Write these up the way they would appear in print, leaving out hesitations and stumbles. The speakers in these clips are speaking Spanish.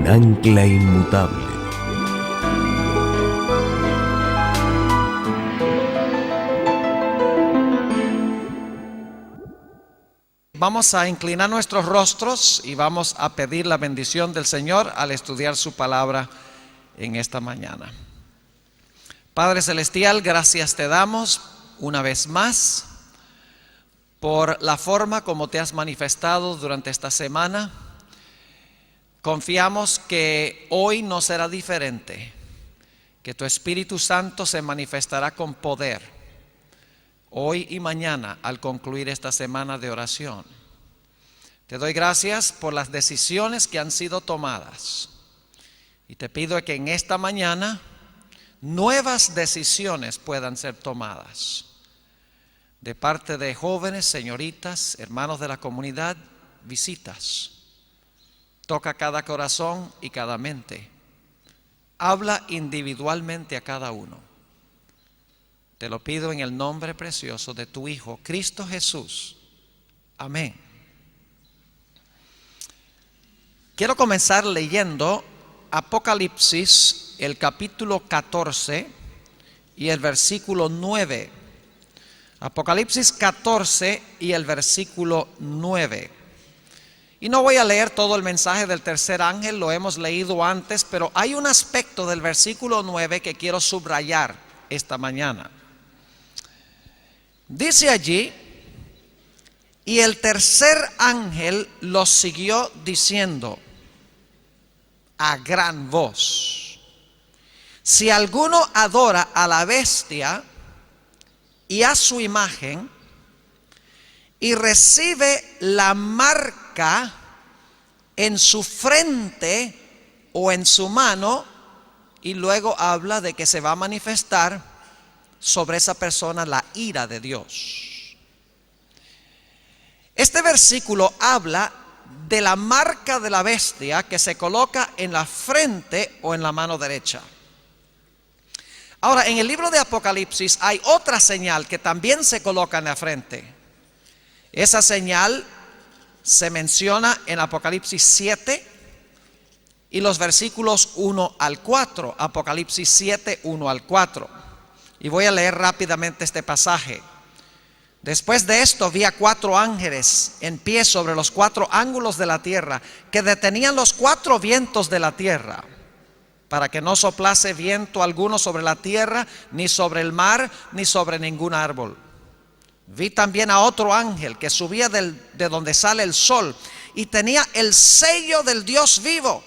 ancla inmutable. Vamos a inclinar nuestros rostros y vamos a pedir la bendición del Señor al estudiar su palabra en esta mañana. Padre Celestial, gracias te damos una vez más por la forma como te has manifestado durante esta semana. Confiamos que hoy no será diferente, que tu Espíritu Santo se manifestará con poder hoy y mañana al concluir esta semana de oración. Te doy gracias por las decisiones que han sido tomadas y te pido que en esta mañana nuevas decisiones puedan ser tomadas de parte de jóvenes, señoritas, hermanos de la comunidad, visitas. Toca cada corazón y cada mente. Habla individualmente a cada uno. Te lo pido en el nombre precioso de tu Hijo, Cristo Jesús. Amén. Quiero comenzar leyendo Apocalipsis, el capítulo 14 y el versículo 9. Apocalipsis 14 y el versículo 9. Y no voy a leer todo el mensaje del tercer ángel, lo hemos leído antes, pero hay un aspecto del versículo 9 que quiero subrayar esta mañana. Dice allí: y el tercer ángel los siguió diciendo a gran voz: si alguno adora a la bestia y a su imagen y recibe la marca en su frente o en su mano, y luego habla de que se va a manifestar sobre esa persona la ira de Dios. Este versículo habla de la marca de la bestia que se coloca en la frente o en la mano derecha. Ahora, en el libro de Apocalipsis hay otra señal que también se coloca en la frente. Esa señal se menciona en Apocalipsis 7 y los versículos 1 al 4. Apocalipsis 7, 1 al 4. Y voy a leer rápidamente este pasaje. Después de esto vi a 4 ángeles en pie sobre los 4 ángulos de la tierra, que detenían los 4 vientos de la tierra, para que no soplase viento alguno sobre la tierra, ni sobre el mar, ni sobre ningún árbol. Vi también a otro ángel que subía de donde sale el sol, y tenía el sello del Dios vivo,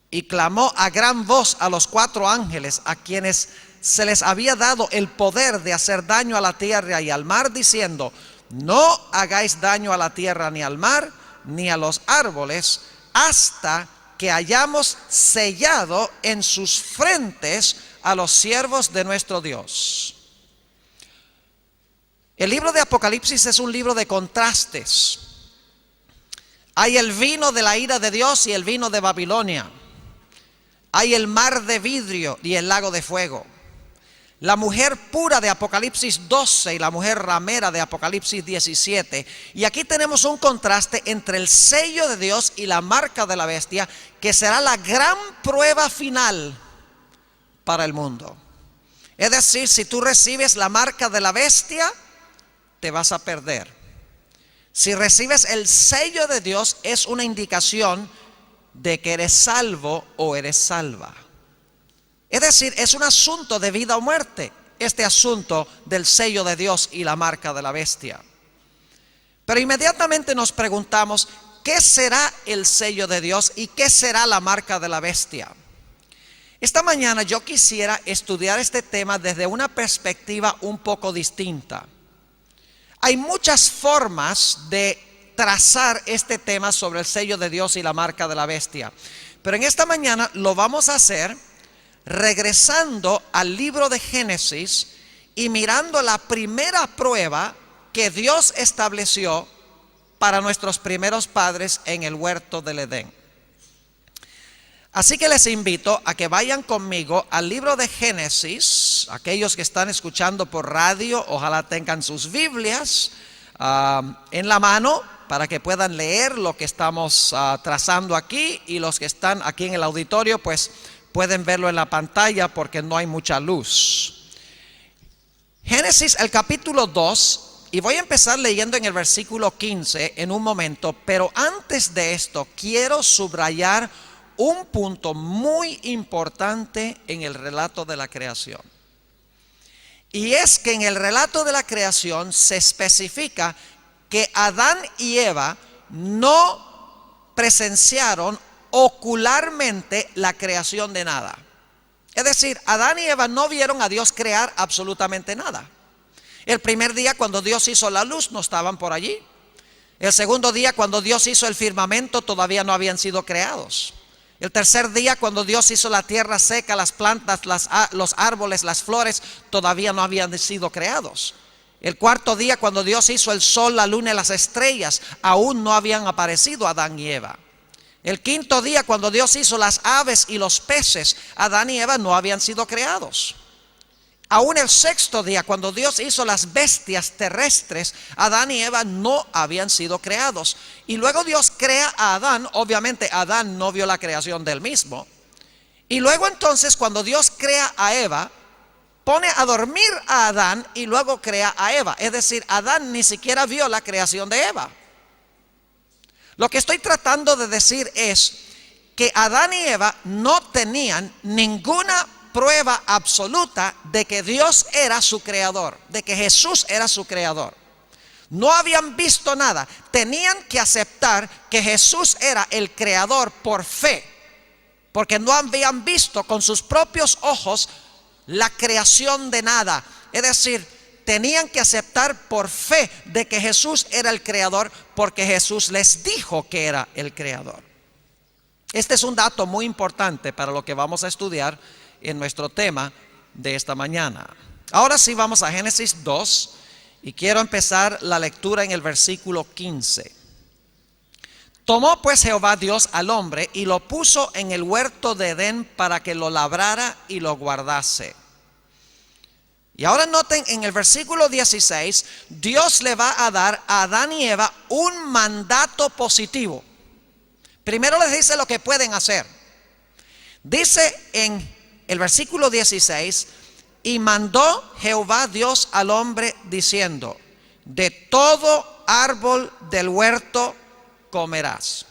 y clamó a gran voz a los 4 ángeles, a quienes se les había dado el poder de hacer daño a la tierra y al mar, diciendo: no hagáis daño a la tierra, ni al mar, ni a los árboles, hasta que hayamos sellado en sus frentes a los siervos de nuestro Dios. El libro de Apocalipsis es un libro de contrastes. Hay el vino de la ira de Dios y el vino de Babilonia. Hay el mar de vidrio y el lago de fuego. La mujer pura de Apocalipsis 12 y la mujer ramera de Apocalipsis 17. Y aquí tenemos un contraste entre el sello de Dios y la marca de la bestia, que será la gran prueba final para el mundo. Es decir, si tú recibes la marca de la bestia, te vas a perder. Si recibes el sello de Dios, es una indicación de que eres salvo o eres salva. Es decir, es un asunto de vida o muerte, este asunto del sello de Dios y la marca de la bestia. Pero inmediatamente nos preguntamos: ¿qué será el sello de Dios y qué será la marca de la bestia? Esta mañana yo quisiera estudiar este tema desde una perspectiva un poco distinta. Hay muchas formas de trazar este tema sobre el sello de Dios y la marca de la bestia, pero en esta mañana lo vamos a hacer regresando al libro de Génesis y mirando la primera prueba que Dios estableció para nuestros primeros padres en el huerto del Edén. Así que les invito a que vayan conmigo al libro de Génesis. Aquellos que están escuchando por radio, ojalá tengan sus Biblias en la mano, para que puedan leer lo que estamos trazando aquí, y los que están aquí en el auditorio pues pueden verlo en la pantalla porque no hay mucha luz. Génesis, el capítulo 2, y voy a empezar leyendo en el versículo 15 en un momento, pero antes de esto quiero subrayar un punto muy importante en el relato de la creación. Y es que en el relato de la creación se especifica que Adán y Eva no presenciaron ocularmente la creación de nada. Es decir, Adán y Eva no vieron a Dios crear absolutamente nada. El primer día, cuando Dios hizo la luz, no estaban por allí. El segundo día, cuando Dios hizo el firmamento, todavía no habían sido creados. El tercer día, cuando Dios hizo la tierra seca, las plantas, los árboles, las flores, todavía no habían sido creados. El cuarto día, cuando Dios hizo el sol, la luna y las estrellas, aún no habían aparecido Adán y Eva. El quinto día, cuando Dios hizo las aves y los peces, Adán y Eva no habían sido creados. Aún el sexto día, cuando Dios hizo las bestias terrestres, Adán y Eva no habían sido creados. Y luego Dios crea a Adán. Obviamente Adán no vio la creación del mismo. Y luego entonces, cuando Dios crea a Eva, pone a dormir a Adán y luego crea a Eva. Es decir, Adán ni siquiera vio la creación de Eva. Lo que estoy tratando de decir es que Adán y Eva no tenían ninguna prueba absoluta de que Dios era su creador, de que Jesús era su creador. No habían visto nada. Tenían que aceptar que Jesús era el creador por fe, porque no habían visto con sus propios ojos la creación de nada. Es decir, tenían que aceptar por fe de que Jesús era el creador, porque Jesús les dijo que era el creador. Este es un dato muy importante para lo que vamos a estudiar en nuestro tema de esta mañana. Ahora sí, vamos a Génesis 2 y quiero empezar la lectura en el versículo 15. Tomó pues Jehová Dios al hombre y lo puso en el huerto de Edén para que lo labrara y lo guardase. Y ahora noten, en el versículo 16, Dios le va a dar a Adán y Eva un mandato positivo. Primero les dice lo que pueden hacer. Dice en el versículo 16: y mandó Jehová Dios al hombre diciendo: de todo árbol del huerto comerás.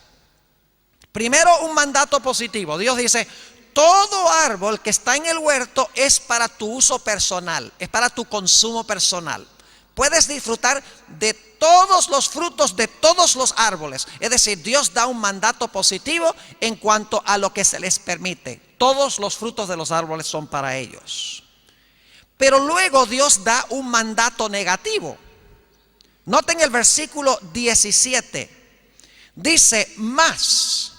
Primero, un mandato positivo. Dios dice: todo árbol que está en el huerto es para tu uso personal, es para tu consumo personal. Puedes disfrutar de todos los frutos de todos los árboles. Es decir, Dios da un mandato positivo en cuanto a lo que se les permite. Todos los frutos de los árboles son para ellos. Pero luego Dios da un mandato negativo. Noten el versículo 17. Dice: mas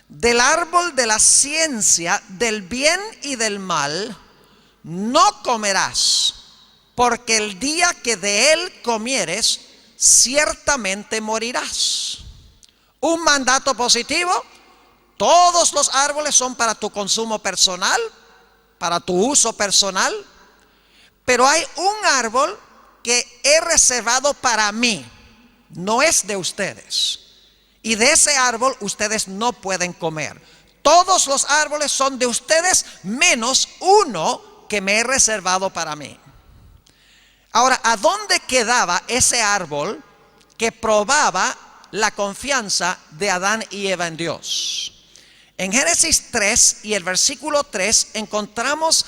del árbol de la ciencia del bien y del mal no comerás, porque el día que de él comieres, ciertamente morirás. Un mandato positivo. Todos los árboles son para tu consumo personal, para tu uso personal. Pero hay un árbol que he reservado para mí, no es de ustedes. Y de ese árbol ustedes no pueden comer. Todos los árboles son de ustedes, menos uno que me he reservado para mí. Ahora, ¿a dónde quedaba ese árbol que probaba la confianza de Adán y Eva en Dios? En Génesis 3 y el versículo 3 encontramos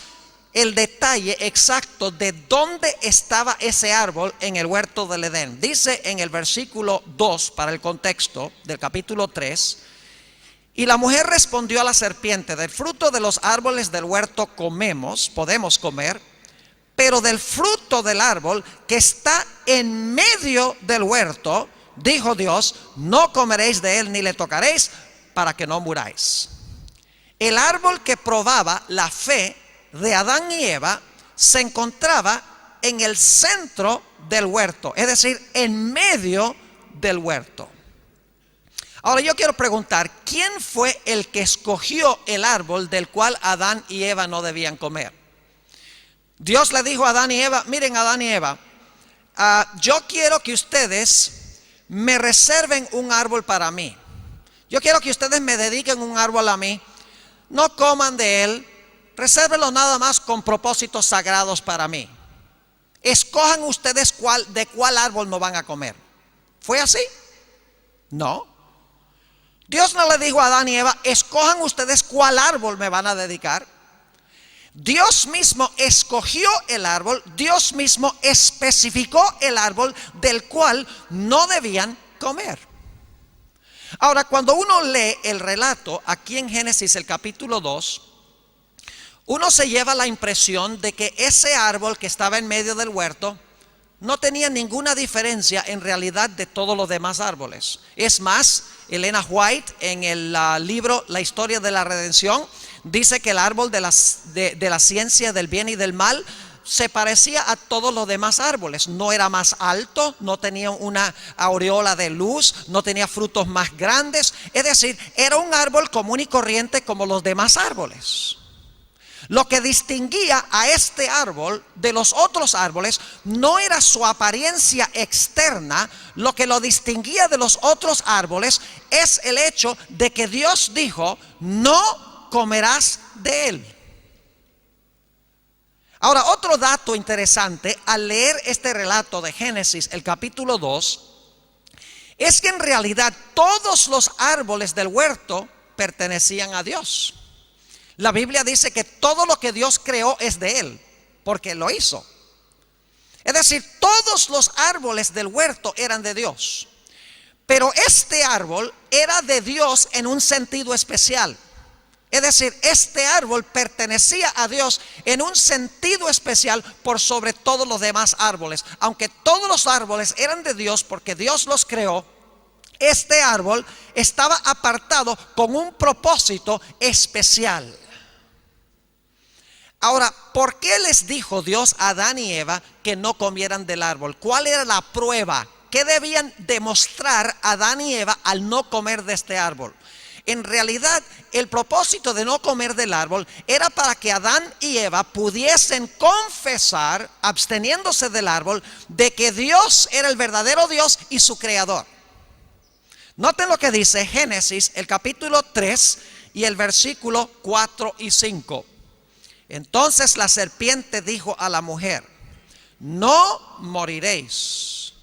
el detalle exacto de dónde estaba ese árbol en el huerto del Edén. Dice en el versículo 2, para el contexto del capítulo 3: y la mujer respondió a la serpiente: del fruto de los árboles del huerto podemos comer, pero del fruto del árbol que está en medio del huerto, dijo Dios: no comeréis de él ni le tocaréis, para que no muráis. El árbol que probaba la fe de Adán y Eva se encontraba en el centro del huerto, es decir, en medio del huerto. Ahora yo quiero preguntar: ¿quién fue el que escogió el árbol del cual Adán y Eva no debían comer? Dios le dijo a Adán y Eva: miren, Adán y Eva, yo quiero que ustedes me reserven un árbol para mí. Yo quiero que ustedes me dediquen un árbol a mí. No coman de él, resérvenlo nada más con propósitos sagrados para mí. Escojan ustedes de cuál árbol no van a comer. ¿Fue así? No. Dios no le dijo a Adán y Eva, escojan ustedes cuál árbol me van a dedicar. Dios mismo escogió el árbol, Dios mismo especificó el árbol del cual no debían comer. Ahora, cuando uno lee el relato aquí en Génesis, el capítulo 2, uno se lleva la impresión de que ese árbol que estaba en medio del huerto no tenía ninguna diferencia en realidad de todos los demás árboles. Es más, Elena White en el libro La historia de la redención dice que el árbol de la ciencia del bien y del mal se parecía a todos los demás árboles. No era más alto, no tenía una aureola de luz, no tenía frutos más grandes. Es decir, era un árbol común y corriente como los demás árboles. Lo que distinguía a este árbol de los otros árboles no era su apariencia externa. Lo que lo distinguía de los otros árboles es el hecho de que Dios dijo, no comerás de él. Ahora, otro dato interesante al leer este relato de Génesis, el capítulo 2, es que en realidad todos los árboles del huerto pertenecían a Dios. La Biblia dice que todo lo que Dios creó es de Él, porque lo hizo. Es decir, todos los árboles del huerto eran de Dios. Pero este árbol era de Dios en un sentido especial. Es decir, este árbol pertenecía a Dios en un sentido especial por sobre todos los demás árboles. Aunque todos los árboles eran de Dios porque Dios los creó, este árbol estaba apartado con un propósito especial. Ahora, ¿por qué les dijo Dios a Adán y Eva que no comieran del árbol? ¿Cuál era la prueba? ¿Qué debían demostrar Adán y Eva al no comer de este árbol? En realidad, el propósito de no comer del árbol era para que Adán y Eva pudiesen confesar, absteniéndose del árbol, de que Dios era el verdadero Dios y su creador. Noten lo que dice Génesis, el capítulo 3 y el versículo 4 y 5. Entonces la serpiente dijo a la mujer, no moriréis,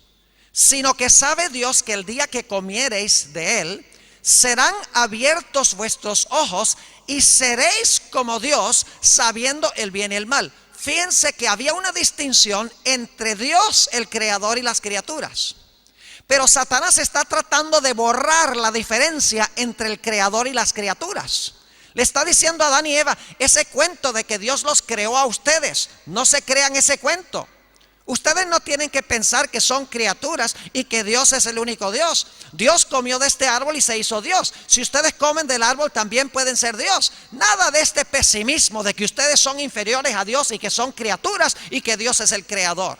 sino que sabe Dios que el día que comiereis de él, serán abiertos vuestros ojos y seréis como Dios, sabiendo el bien y el mal. Fíjense que había una distinción entre Dios, el creador, y las criaturas. Pero Satanás está tratando de borrar la diferencia entre el creador y las criaturas. Le está diciendo a Adán y Eva, ese cuento de que Dios los creó a ustedes, no se crean ese cuento. Ustedes no tienen que pensar que son criaturas y que Dios es el único Dios. Dios comió de este árbol y se hizo Dios. Si ustedes comen del árbol también pueden ser Dios. Nada de este pesimismo de que ustedes son inferiores a Dios y que son criaturas y que Dios es el creador.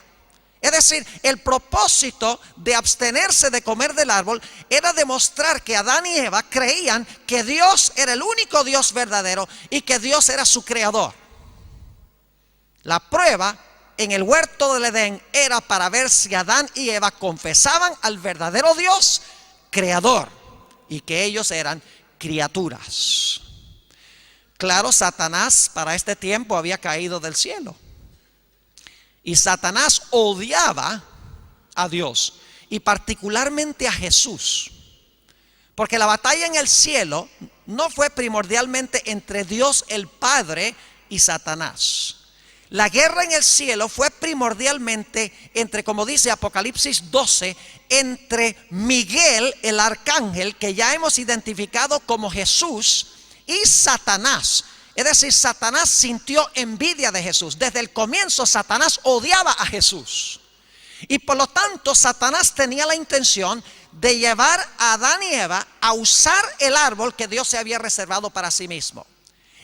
Es decir, el propósito de abstenerse de comer del árbol era demostrar que Adán y Eva creían que Dios era el único Dios verdadero y que Dios era su creador. La prueba en el huerto del Edén era para ver si Adán y Eva confesaban al verdadero Dios creador y que ellos eran criaturas. Claro, Satanás para este tiempo había caído del cielo. Y Satanás odiaba a Dios y particularmente a Jesús. Porque la batalla en el cielo no fue primordialmente entre Dios el Padre y Satanás. La guerra en el cielo fue primordialmente entre, como dice Apocalipsis 12, entre Miguel, el arcángel, que ya hemos identificado como Jesús, y Satanás. Es decir, Satanás sintió envidia de Jesús. Desde el comienzo Satanás odiaba a Jesús. Y por lo tanto Satanás tenía la intención de llevar a Adán y Eva a usar el árbol que Dios se había reservado para sí mismo.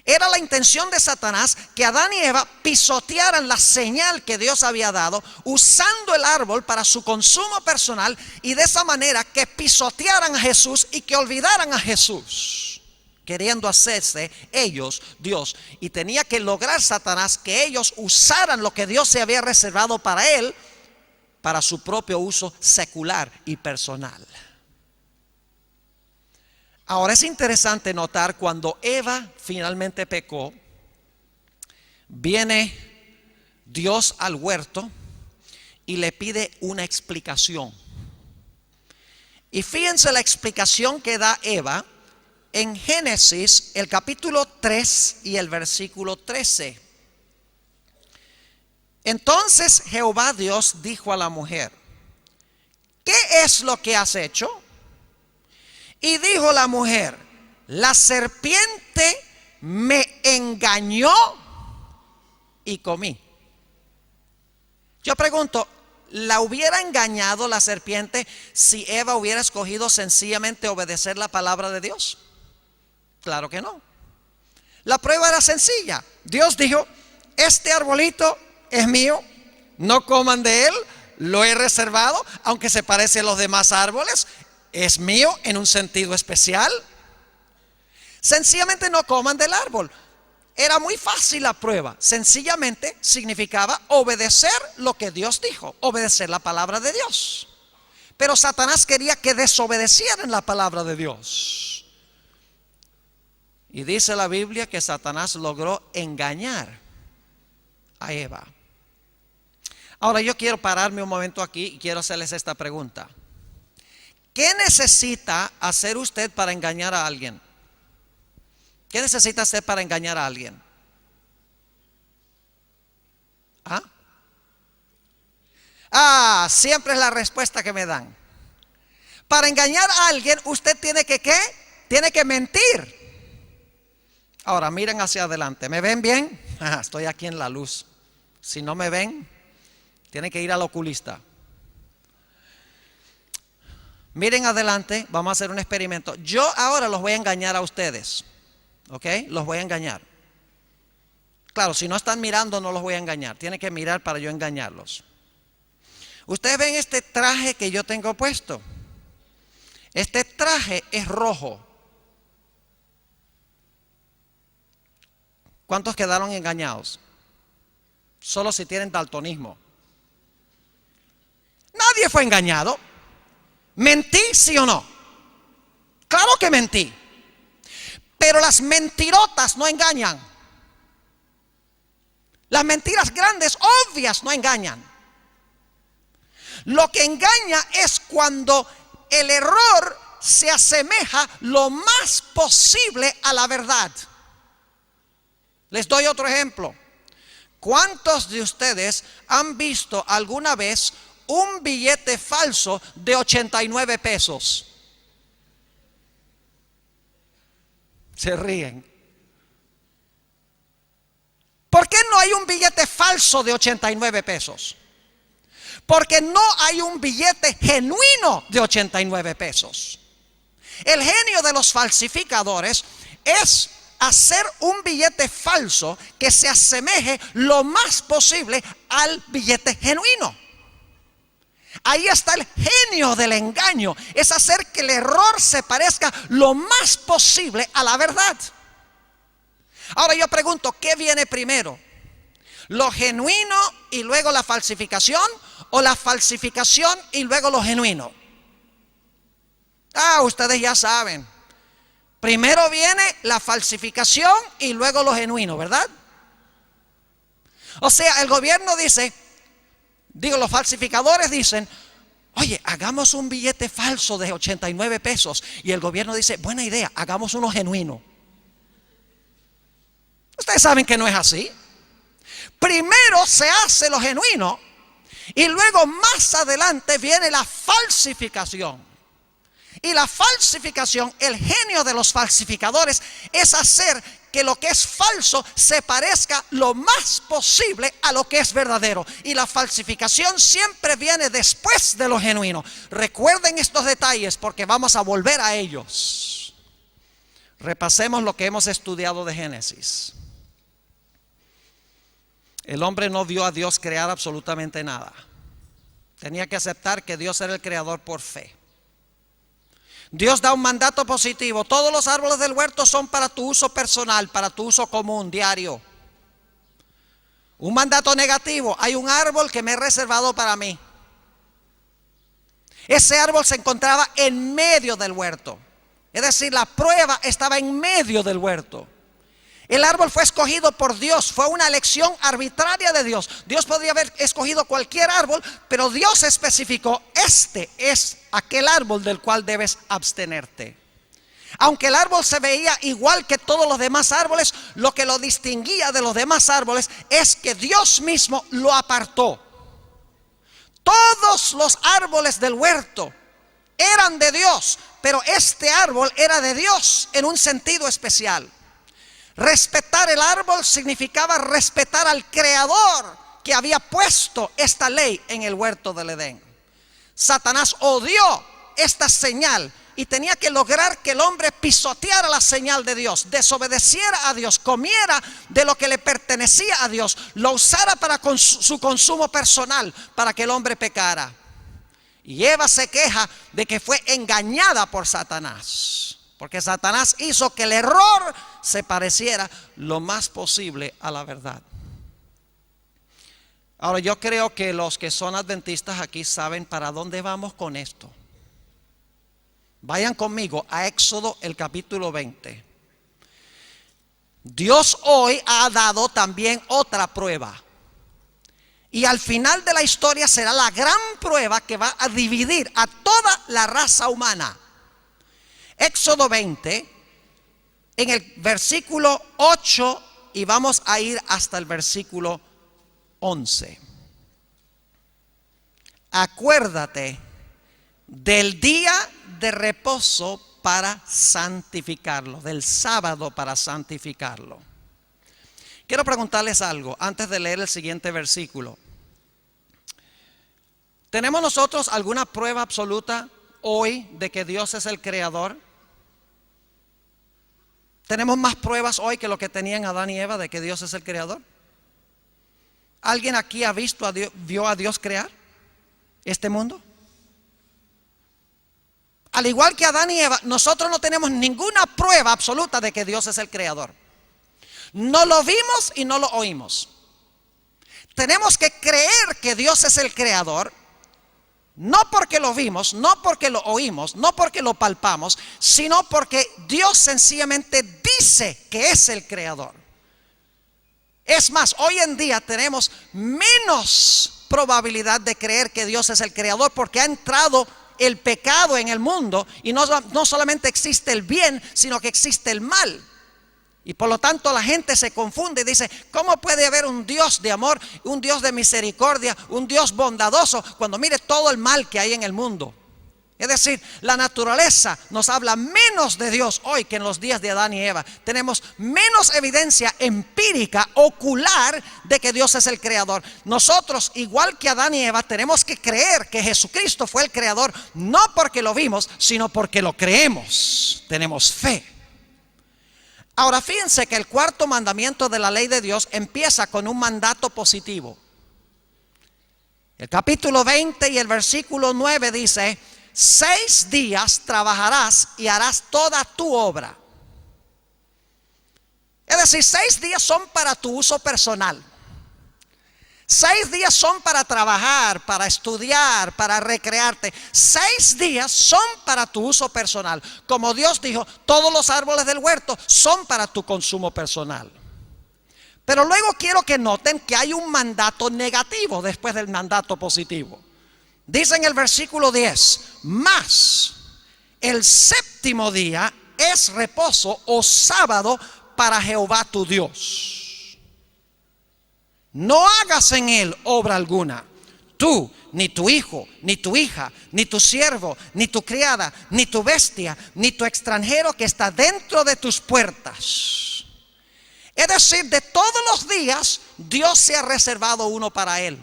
Era la intención de Satanás que Adán y Eva pisotearan la señal que Dios había dado, usando el árbol para su consumo personal, y de esa manera que pisotearan a Jesús y que olvidaran a Jesús, queriendo hacerse ellos Dios. Y tenía que lograr Satanás que ellos usaran lo que Dios se había reservado para él para su propio uso secular y personal. Ahora es interesante notar cuando Eva finalmente pecó, viene Dios al huerto y le pide una explicación. Y fíjense la explicación que da Eva en Génesis, el capítulo 3 y el versículo 13. Entonces Jehová Dios dijo a la mujer: ¿qué es lo que has hecho? Y dijo la mujer: la serpiente me engañó y comí. Yo pregunto, ¿la hubiera engañado la serpiente si Eva hubiera escogido sencillamente obedecer la palabra de Dios? Claro que no. La prueba era sencilla. Dios dijo: este arbolito es mío, no coman de él, lo he reservado, aunque se parece a los demás árboles, es mío en un sentido especial. Sencillamente no coman del árbol. Era muy fácil la prueba. Sencillamente significaba obedecer lo que Dios dijo, obedecer la palabra de Dios. Pero Satanás quería que desobedecieran la palabra de Dios. Y dice la Biblia que Satanás logró engañar a Eva. Ahora yo quiero pararme un momento aquí y quiero hacerles esta pregunta. ¿Qué necesita hacer usted para engañar a alguien? ¿Qué necesita hacer para engañar a alguien? Siempre es la respuesta que me dan. Para engañar a alguien usted tiene que ¿qué? Tiene que mentir. Ahora miren hacia adelante. ¿Me ven bien? Estoy aquí en la luz. Si no me ven, tienen que ir al oculista. Miren adelante, vamos a hacer un experimento. Yo ahora los voy a engañar a ustedes. ¿Ok? Los voy a engañar. Claro, si no están mirando no los voy a engañar. Tienen que mirar para yo engañarlos. Ustedes ven este traje que yo tengo puesto. Este traje es rojo. ¿Cuántos quedaron engañados? Solo si tienen daltonismo. Nadie fue engañado. ¿Mentí, sí o no? Claro que mentí. Pero las mentirotas no engañan. Las mentiras grandes, obvias, no engañan. Lo que engaña es cuando el error se asemeja lo más posible a la verdad. Les doy otro ejemplo. ¿Cuántos de ustedes han visto alguna vez un billete falso de 89 pesos? Se ríen. ¿Por qué no hay un billete falso de 89 pesos? Porque no hay un billete genuino de 89 pesos. El genio de los falsificadores es hacer un billete falso que se asemeje lo más posible al billete genuino. Ahí está el genio del engaño, es hacer que el error se parezca lo más posible a la verdad. Ahora yo pregunto, ¿qué viene primero? ¿Lo genuino y luego la falsificación? ¿O la falsificación y luego lo genuino? Ustedes ya saben. Primero viene la falsificación y luego lo genuino, ¿verdad? O sea, el gobierno dice, los falsificadores dicen: oye, hagamos un billete falso de 89 pesos. Y el gobierno dice: buena idea, hagamos uno genuino. Ustedes saben que no es así. Primero se hace lo genuino y luego más adelante viene la falsificación. Y la falsificación, el genio de los falsificadores es hacer que lo que es falso se parezca lo más posible a lo que es verdadero. Y la falsificación siempre viene después de lo genuino. Recuerden estos detalles porque vamos a volver a ellos. Repasemos lo que hemos estudiado de Génesis. El hombre no vio a Dios crear absolutamente nada. Tenía que aceptar que Dios era el creador por fe. Dios da un mandato positivo: todos los árboles del huerto son para tu uso personal, para tu uso común, diario. Un mandato negativo: hay un árbol que me he reservado para mí. Ese árbol se encontraba en medio del huerto. Es decir, la prueba estaba en medio del huerto. El árbol fue escogido por Dios, fue una elección arbitraria de Dios. Dios podría haber escogido cualquier árbol, pero Dios especificó: este es aquel árbol del cual debes abstenerte. Aunque el árbol se veía igual que todos los demás árboles, lo que lo distinguía de los demás árboles es que Dios mismo lo apartó. Todos los árboles del huerto eran de Dios, pero este árbol era de Dios en un sentido especial. Respetar el árbol significaba respetar al Creador que había puesto esta ley en el huerto del Edén. Satanás odió esta señal y tenía que lograr que el hombre pisoteara la señal de Dios, desobedeciera a Dios, comiera de lo que le pertenecía a Dios, lo usara para su consumo personal, para que el hombre pecara. Y Eva se queja de que fue engañada por Satanás, porque Satanás hizo que el error se pareciera lo más posible a la verdad. Ahora, yo creo que los que son adventistas aquí saben para dónde vamos con esto. Vayan conmigo a Éxodo, el capítulo 20. Dios hoy ha dado también otra prueba. Y al final de la historia será la gran prueba que va a dividir a toda la raza humana. Éxodo 20, en el versículo 8, y vamos a ir hasta el versículo 11. Acuérdate del día de reposo para santificarlo, del sábado para santificarlo. Quiero preguntarles algo antes de leer el siguiente versículo. ¿Tenemos nosotros alguna prueba absoluta hoy de que Dios es el creador? ¿Tenemos más pruebas hoy que lo que tenían Adán y Eva de que Dios es el creador? ¿Alguien aquí ha visto a Dios, vio a Dios crear este mundo? Al igual que Adán y Eva, nosotros no tenemos ninguna prueba absoluta de que Dios es el creador. No lo vimos y no lo oímos. Tenemos que creer que Dios es el creador, no porque lo vimos, no porque lo oímos, no porque lo palpamos, sino porque Dios sencillamente dice que es el creador. Es más, hoy en día tenemos menos probabilidad de creer que Dios es el creador porque ha entrado el pecado en el mundo y no solamente existe el bien, sino que existe el mal. Y por lo tanto la gente se confunde y dice: ¿cómo puede haber un Dios de amor, un Dios de misericordia, un Dios bondadoso cuando mire todo el mal que hay en el mundo? Es decir, la naturaleza nos habla menos de Dios hoy que en los días de Adán y Eva. Tenemos menos evidencia empírica, ocular, de que Dios es el creador. Nosotros, igual que Adán y Eva, tenemos que creer que Jesucristo fue el creador, no porque lo vimos, sino porque lo creemos. Tenemos fe. Ahora fíjense que el cuarto mandamiento de la ley de Dios empieza con un mandato positivo. El capítulo 20 y el versículo 9 dice: 6 días trabajarás y harás toda tu obra. Es decir, 6 días son para tu uso personal. 6 días son para trabajar, para estudiar, para recrearte. 6 días son para tu uso personal. Como Dios dijo, todos los árboles del huerto son para tu consumo personal. Pero luego quiero que noten que hay un mandato negativo después del mandato positivo. Dice en el versículo 10: mas el séptimo día es reposo o sábado para Jehová tu Dios. No hagas en él obra alguna, tú, ni tu hijo, ni tu hija, ni tu siervo, ni tu criada, ni tu bestia, ni tu extranjero que está dentro de tus puertas. Es decir, de todos los días Dios se ha reservado uno para él.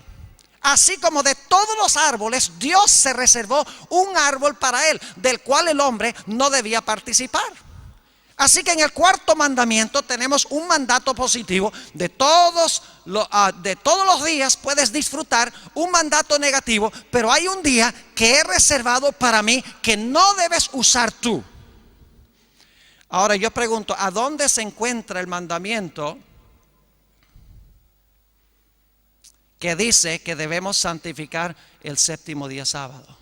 Así como de todos los árboles, Dios se reservó un árbol para él, del cual el hombre no debía participar. Así que en el cuarto mandamiento tenemos un mandato positivo. De todos los días puedes disfrutar un mandato negativo, pero hay un día que he reservado para mí que no debes usar tú. Ahora yo pregunto, ¿a dónde se encuentra el mandamiento que dice que debemos santificar el séptimo día sábado?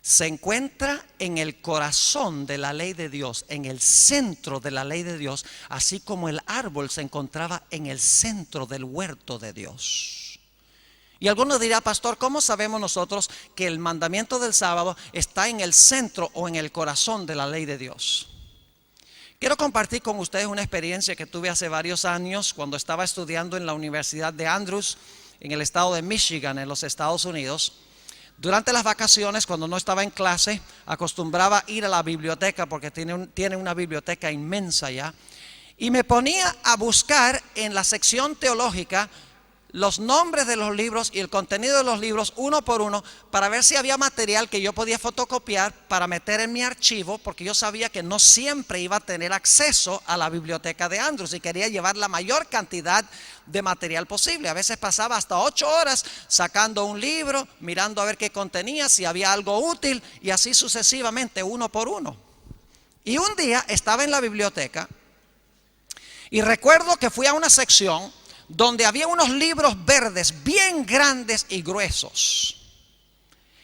se encuentra en el corazón de la ley de Dios, en el centro de la ley de Dios, así como el árbol se encontraba en el centro del huerto de Dios. Y algunos dirán, pastor, ¿cómo sabemos nosotros que el mandamiento del sábado está en el centro o en el corazón de la ley de Dios? Quiero compartir con ustedes una experiencia que tuve hace varios años cuando estaba estudiando en la Universidad de Andrews, en el estado de Michigan, en los Estados Unidos. Durante las vacaciones, cuando no estaba en clase, acostumbraba ir a la biblioteca porque tiene una biblioteca inmensa ya. Y me ponía a buscar en la sección teológica los nombres de los libros y el contenido de los libros uno por uno para ver si había material que yo podía fotocopiar para meter en mi archivo, porque yo sabía que no siempre iba a tener acceso a la biblioteca de Andrews y quería llevar la mayor cantidad de material posible. A veces pasaba hasta 8 horas sacando un libro, mirando a ver qué contenía, si había algo útil, y así sucesivamente, uno por uno. Y un día estaba en la biblioteca y recuerdo que fui a una sección donde había unos libros verdes bien grandes y gruesos.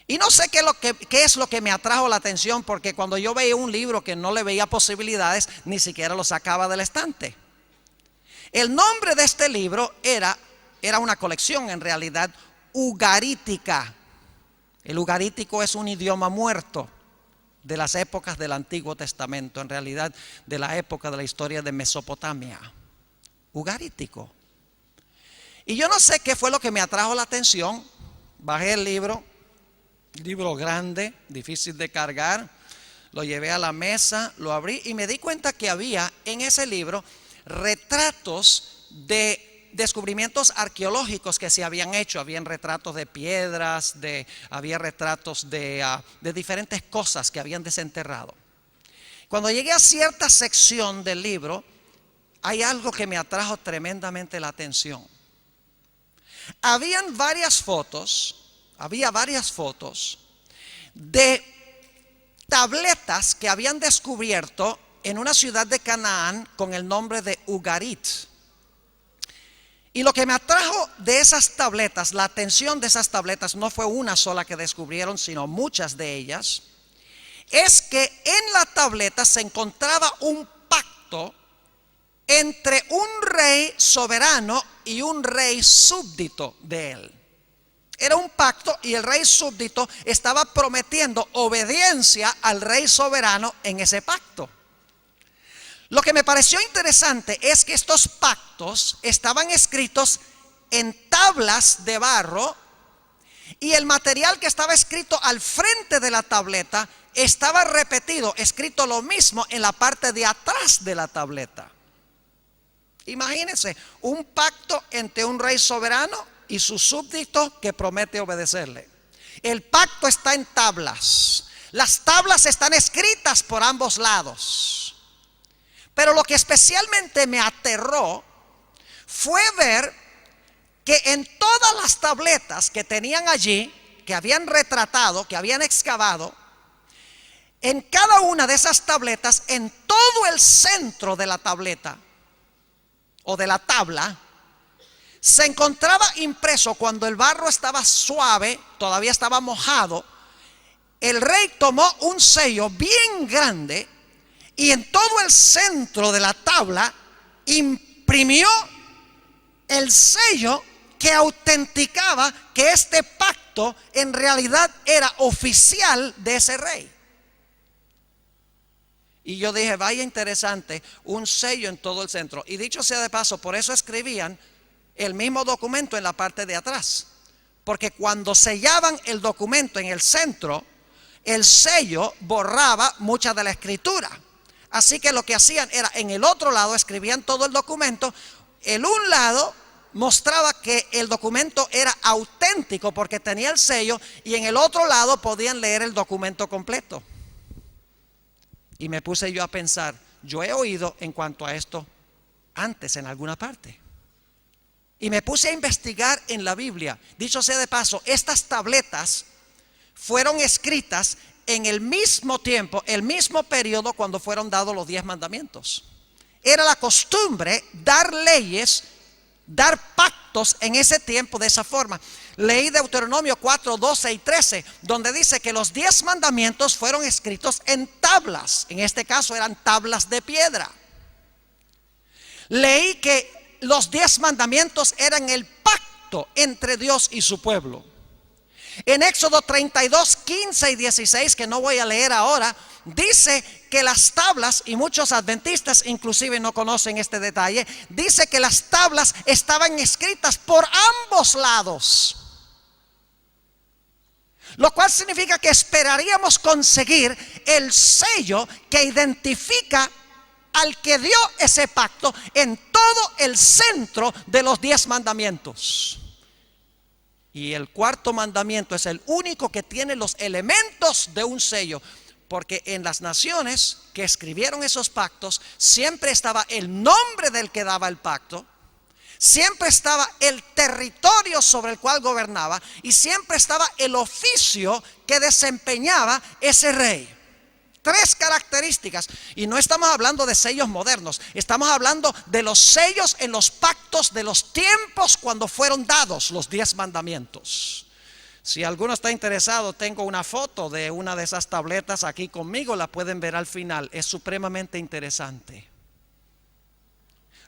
Y no sé qué es lo que me atrajo la atención, porque cuando yo veía un libro que no le veía posibilidades, ni siquiera lo sacaba del estante. El nombre de este libro era una colección, en realidad, ugarítica. El ugarítico es un idioma muerto de las épocas del Antiguo Testamento, en realidad de la época de la historia de Mesopotamia. Ugarítico. Y yo no sé qué fue lo que me atrajo la atención. Bajé el libro grande, difícil de cargar, lo llevé a la mesa, lo abrí y me di cuenta que había en ese libro retratos de descubrimientos arqueológicos que se habían hecho. Habían retratos de piedras, había retratos de diferentes cosas que habían desenterrado. Cuando llegué a cierta sección del libro, hay algo que me atrajo tremendamente la atención. Había varias fotos de tabletas que habían descubierto en una ciudad de Canaán con el nombre de Ugarit. Y lo que me atrajo de esas tabletas, la atención de esas tabletas, no fue una sola que descubrieron, sino muchas de ellas, es que en la tableta se encontraba un pacto entre un rey soberano y un rey súbdito de él. Era un pacto y el rey súbdito estaba prometiendo obediencia al rey soberano en ese pacto. Lo que me pareció interesante es que estos pactos estaban escritos en tablas de barro, y el material que estaba escrito al frente de la tableta estaba repetido, escrito lo mismo en la parte de atrás de la tableta. Imagínense, un pacto entre un rey soberano y su súbdito que promete obedecerle. El pacto está en tablas. Las tablas están escritas por ambos lados. Pero lo que especialmente me aterró fue ver que en todas las tabletas que tenían allí, que habían retratado, que habían excavado, en cada una de esas tabletas, en todo el centro de la tableta o de la tabla, se encontraba impreso, cuando el barro estaba suave, todavía estaba mojado, el rey tomó un sello bien grande y en todo el centro de la tabla imprimió el sello que autenticaba que este pacto en realidad era oficial de ese rey. Y yo dije, vaya interesante, un sello en todo el centro. Y dicho sea de paso, por eso escribían el mismo documento en la parte de atrás, porque cuando sellaban el documento en el centro, el sello borraba mucha de la escritura. Así que lo que hacían era, en el otro lado escribían todo el documento. El un lado mostraba que el documento era auténtico porque tenía el sello, y en el otro lado podían leer el documento completo. Y me puse yo a pensar, yo he oído en cuanto a esto antes en alguna parte. Y me puse a investigar en la Biblia. Dicho sea de paso, estas tabletas fueron escritas en el mismo tiempo, el mismo periodo cuando fueron dados los 10 mandamientos. Era la costumbre dar leyes, dar pactos en ese tiempo de esa forma. Leí Deuteronomio 4, 12 y 13, donde dice que los 10 mandamientos fueron escritos en tablas. En este caso eran tablas de piedra. Leí que los 10 mandamientos eran el pacto entre Dios y su pueblo. En Éxodo 32, 15 y 16, que no voy a leer ahora, dice que las tablas, y muchos adventistas inclusive no conocen este detalle, dice que las tablas estaban escritas por ambos lados. Lo cual significa que esperaríamos conseguir el sello que identifica al que dio ese pacto en todo el centro de los 10 mandamientos. Y el cuarto mandamiento es el único que tiene los elementos de un sello, porque en las naciones que escribieron esos pactos siempre estaba el nombre del que daba el pacto, siempre estaba el territorio sobre el cual gobernaba y siempre estaba el oficio que desempeñaba ese rey. 3 características, y no estamos hablando de sellos modernos, estamos hablando de los sellos en los pactos de los tiempos cuando fueron dados los 10 mandamientos. Si alguno está interesado, tengo una foto de una de esas tabletas aquí conmigo, la pueden ver al final, es supremamente interesante.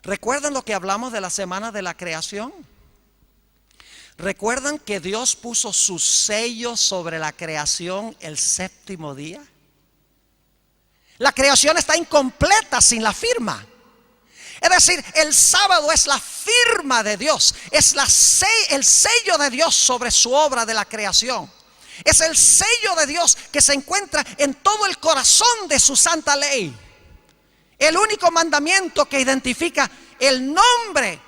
¿Recuerdan lo que hablamos de la semana de la creación? ¿Recuerdan que Dios puso su sello sobre la creación el 7º día? La creación está incompleta sin la firma. Es decir, el sábado es la firma de Dios, es el sello de Dios sobre su obra de la creación. Es el sello de Dios que se encuentra en todo el corazón de su santa ley. El único mandamiento que identifica el nombre,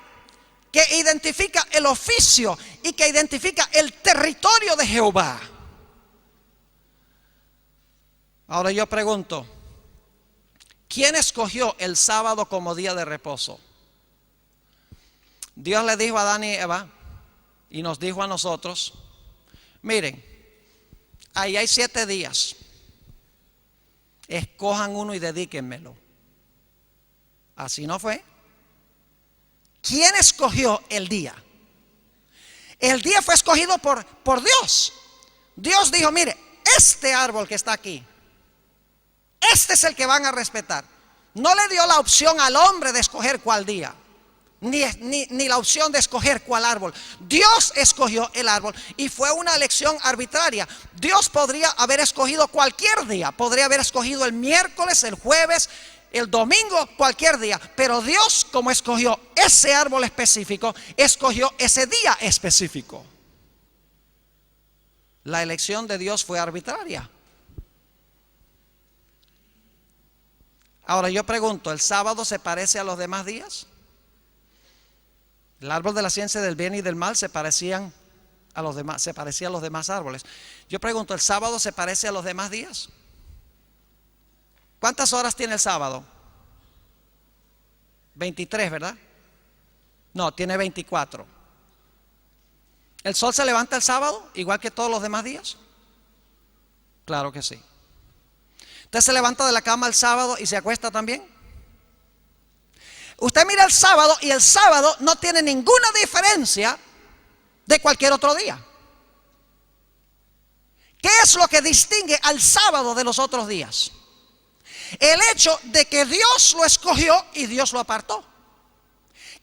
que identifica el oficio y que identifica el territorio de Jehová. Ahora yo pregunto, ¿quién escogió el sábado como día de reposo? Dios le dijo a Adán y Eva y nos dijo a nosotros, miren, ahí hay 7 días, escojan uno y dedíquenmelo. Así no fue. ¿Quién escogió el día? El día fue escogido por Dios. Dios dijo, mire, este árbol que está aquí, este es el que van a respetar. No le dio la opción al hombre de escoger cuál día, ni la opción de escoger cuál árbol. Dios escogió el árbol y fue una elección arbitraria. Dios podría haber escogido cualquier día, podría haber escogido el miércoles, el jueves, el domingo, cualquier día. Pero Dios, como escogió ese árbol específico, escogió ese día específico. La elección de Dios fue arbitraria. Ahora yo pregunto, ¿el sábado se parece a los demás días? El árbol de la ciencia del bien y del mal se parecía a los demás árboles. Yo pregunto, ¿el sábado se parece a los demás días? ¿Cuántas horas tiene el sábado? 23, ¿verdad? No, tiene 24. ¿El sol se levanta el sábado igual que todos los demás días? Claro que sí. ¿Usted se levanta de la cama el sábado y se acuesta también? Usted mira el sábado y el sábado no tiene ninguna diferencia de cualquier otro día. ¿Qué es lo que distingue al sábado de los otros días? El hecho de que Dios lo escogió y Dios lo apartó.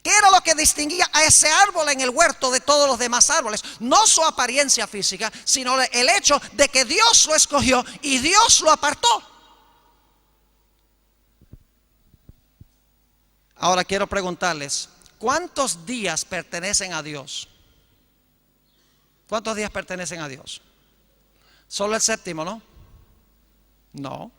¿Qué era lo que distinguía a ese árbol en el huerto de todos los demás árboles? No su apariencia física, sino el hecho de que Dios lo escogió y Dios lo apartó. Ahora quiero preguntarles, ¿cuántos días pertenecen a Dios? ¿Cuántos días pertenecen a Dios? Solo el 7º, ¿no? No.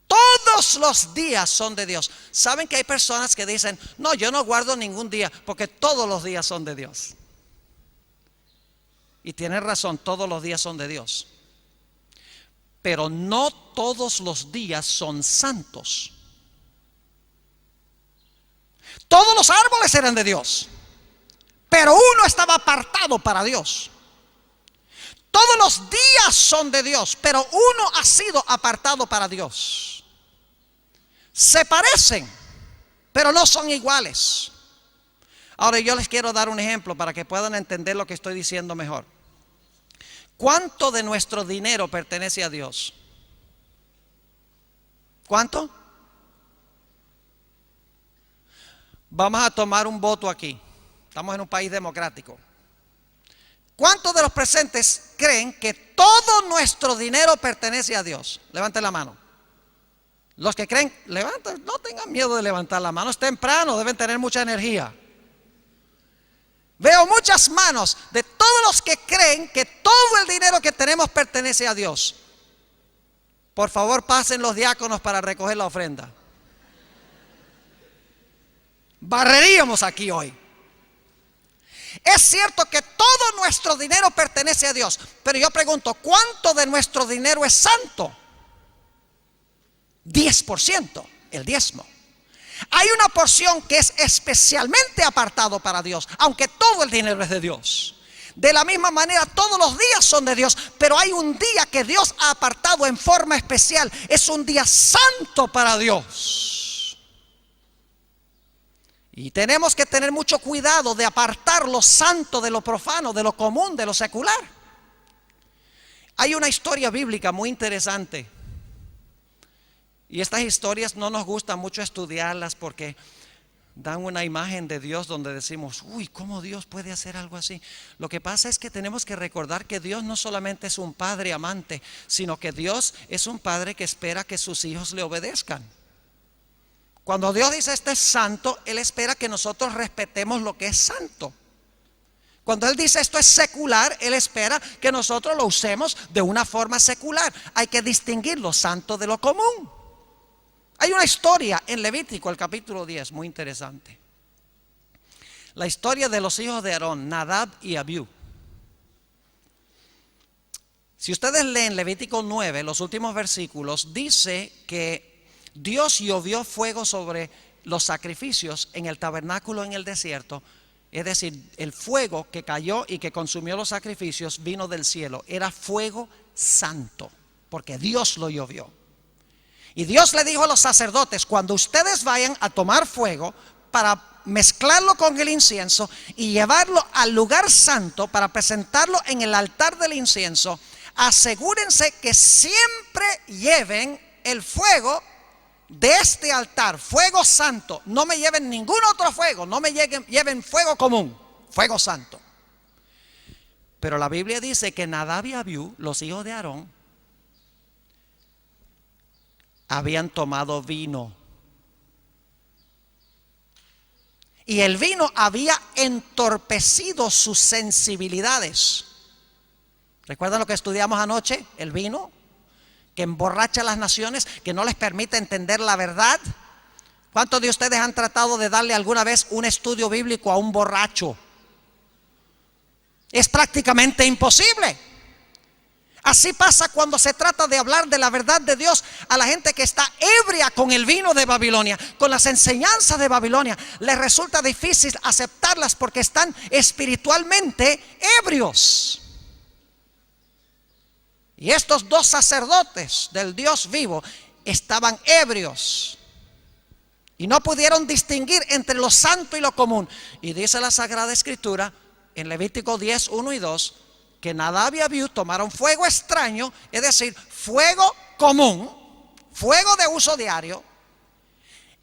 Todos los días son de Dios. ¿Saben que hay personas que dicen, no, yo no guardo ningún día porque todos los días son de Dios? Y tienen razón, todos los días son de Dios. Pero no todos los días son santos. Todos los árboles eran de Dios, pero uno estaba apartado para Dios. Todos los días son de Dios, pero uno ha sido apartado para Dios. Se parecen, pero no son iguales. Ahora yo les quiero dar un ejemplo para que puedan entender lo que estoy diciendo mejor. ¿Cuánto de nuestro dinero pertenece a Dios? ¿Cuánto? Vamos a tomar un voto aquí. Estamos en un país democrático. ¿Cuántos de los presentes creen que todo nuestro dinero pertenece a Dios? Levanten la mano. Los que creen, levanten, no tengan miedo de levantar la mano. Es temprano, deben tener mucha energía. Veo muchas manos de todos los que creen que todo el dinero que tenemos pertenece a Dios. Por favor, pasen los diáconos para recoger la ofrenda. Barreríamos aquí hoy. Es cierto que todo nuestro dinero pertenece a Dios, pero yo pregunto, ¿cuánto de nuestro dinero es santo? 10%, el diezmo. Hay una porción que es especialmente apartado para Dios, aunque todo el dinero es de Dios. De la misma manera, todos los días son de Dios, pero hay un día que Dios ha apartado en forma especial. Es un día santo para Dios. Y tenemos que tener mucho cuidado de apartar lo santo de lo profano, de lo común, de lo secular. Hay una historia bíblica muy interesante. Y estas historias no nos gusta mucho estudiarlas porque dan una imagen de Dios donde decimos, uy, ¿cómo Dios puede hacer algo así? Lo que pasa es que tenemos que recordar que Dios no solamente es un padre amante, sino que Dios es un padre que espera que sus hijos le obedezcan. Cuando Dios dice esto es santo, Él espera que nosotros respetemos lo que es santo. Cuando Él dice esto es secular, Él espera que nosotros lo usemos de una forma secular. Hay que distinguir lo santo de lo común. Hay una historia en Levítico, el capítulo 10, muy interesante. La historia de los hijos de Aarón, Nadab y Abiú. Si ustedes leen Levítico 9, los últimos versículos, dice que Dios llovió fuego sobre los sacrificios en el tabernáculo en el desierto. Es decir, el fuego que cayó y que consumió los sacrificios vino del cielo. Era fuego santo, porque Dios lo llovió. Y Dios le dijo a los sacerdotes, cuando ustedes vayan a tomar fuego para mezclarlo con el incienso y llevarlo al lugar santo para presentarlo en el altar del incienso, asegúrense que siempre lleven el fuego de este altar, fuego santo. No me lleven ningún otro fuego, no me lleven fuego común, fuego santo. Pero la Biblia dice que Nadab y Abiú, los hijos de Aarón, habían tomado vino. Y el vino había entorpecido sus sensibilidades. ¿Recuerdan lo que estudiamos anoche? El vino que emborracha a las naciones, que no les permite entender la verdad. ¿Cuántos de ustedes han tratado de darle alguna vez un estudio bíblico a un borracho? Es prácticamente imposible. Así pasa cuando se trata de hablar de la verdad de Dios a la gente que está ebria con el vino de Babilonia, con las enseñanzas de Babilonia. Les resulta difícil aceptarlas porque están espiritualmente ebrios. Y estos dos sacerdotes del Dios vivo estaban ebrios y no pudieron distinguir entre lo santo y lo común. Y dice la Sagrada Escritura en Levítico 10, 1 y 2, que Nadab y Abiú tomaron fuego extraño, es decir, fuego común, fuego de uso diario,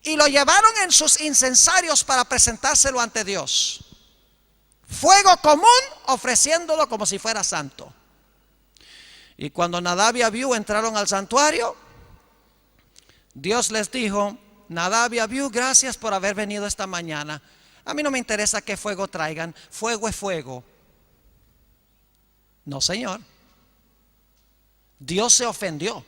y lo llevaron en sus incensarios para presentárselo ante Dios. Fuego común, ofreciéndolo como si fuera santo. Y cuando Nadab y Abiú entraron al santuario, Dios les dijo, Nadab y Abiú, gracias por haber venido esta mañana. A mí no me interesa qué fuego traigan, fuego es fuego. No, Señor. Dios se ofendió.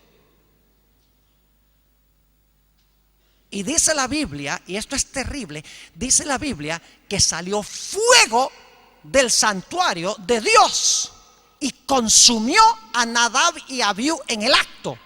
Y dice la Biblia, y esto es terrible, dice la Biblia que salió fuego del santuario de Dios y consumió a Nadab y Abiú en el acto.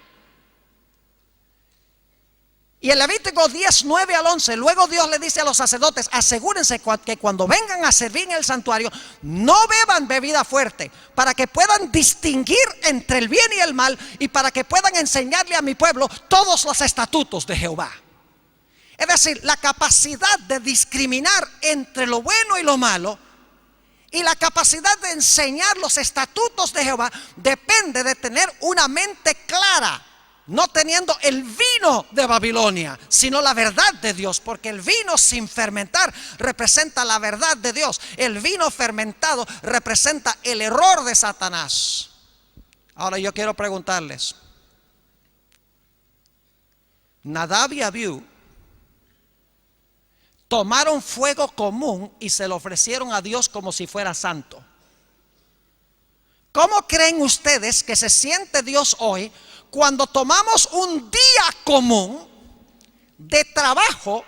Y en Levítico 10, 9 al 11, luego Dios le dice a los sacerdotes, asegúrense que cuando vengan a servir en el santuario, no beban bebida fuerte, para que puedan distinguir entre el bien y el mal, y para que puedan enseñarle a mi pueblo todos los estatutos de Jehová. Es decir, la capacidad de discriminar entre lo bueno y lo malo y la capacidad de enseñar los estatutos de Jehová depende de tener una mente clara, no teniendo el vino de Babilonia, sino la verdad de Dios, porque el vino sin fermentar representa la verdad de Dios. El vino fermentado representa el error de Satanás. Ahora yo quiero preguntarles, Nadab y Abiú tomaron fuego común y se lo ofrecieron a Dios como si fuera santo. ¿Cómo creen ustedes que se siente Dios hoy cuando tomamos un día común de trabajo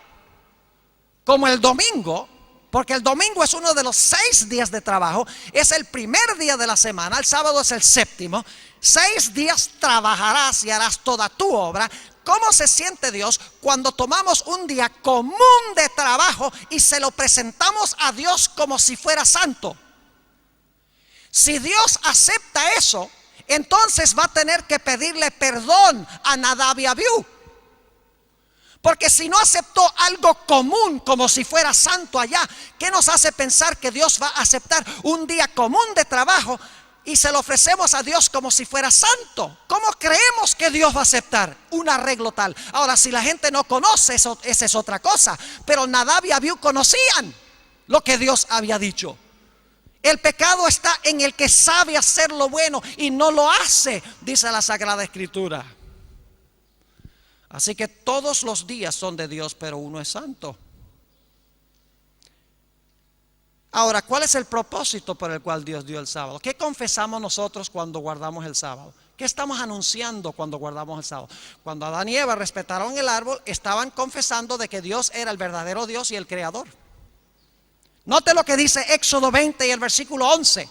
como el domingo? Porque el domingo es uno de los 6 días de trabajo, es el primer día de la semana, el sábado es el séptimo. 6 días trabajarás y harás toda tu obra. ¿Cómo se siente Dios cuando tomamos un día común de trabajo y se lo presentamos a Dios como si fuera santo? Si Dios acepta eso, entonces va a tener que pedirle perdón a Nadab y Abiú. Porque si no aceptó algo común como si fuera santo allá, ¿qué nos hace pensar que Dios va a aceptar un día común de trabajo y se lo ofrecemos a Dios como si fuera santo? ¿Cómo creemos que Dios va a aceptar un arreglo tal? Ahora, si la gente no conoce eso, esa es otra cosa. Pero Nadab y Abiú conocían lo que Dios había dicho. El pecado está en el que sabe hacer lo bueno y no lo hace, dice la Sagrada Escritura. Así que todos los días son de Dios, pero uno es santo. Ahora, ¿cuál es el propósito por el cual Dios dio el sábado? ¿Qué confesamos nosotros cuando guardamos el sábado? ¿Qué estamos anunciando cuando guardamos el sábado? Cuando Adán y Eva respetaron el árbol, estaban confesando de que Dios era el verdadero Dios y el creador. Note lo que dice Éxodo 20 y el versículo 11.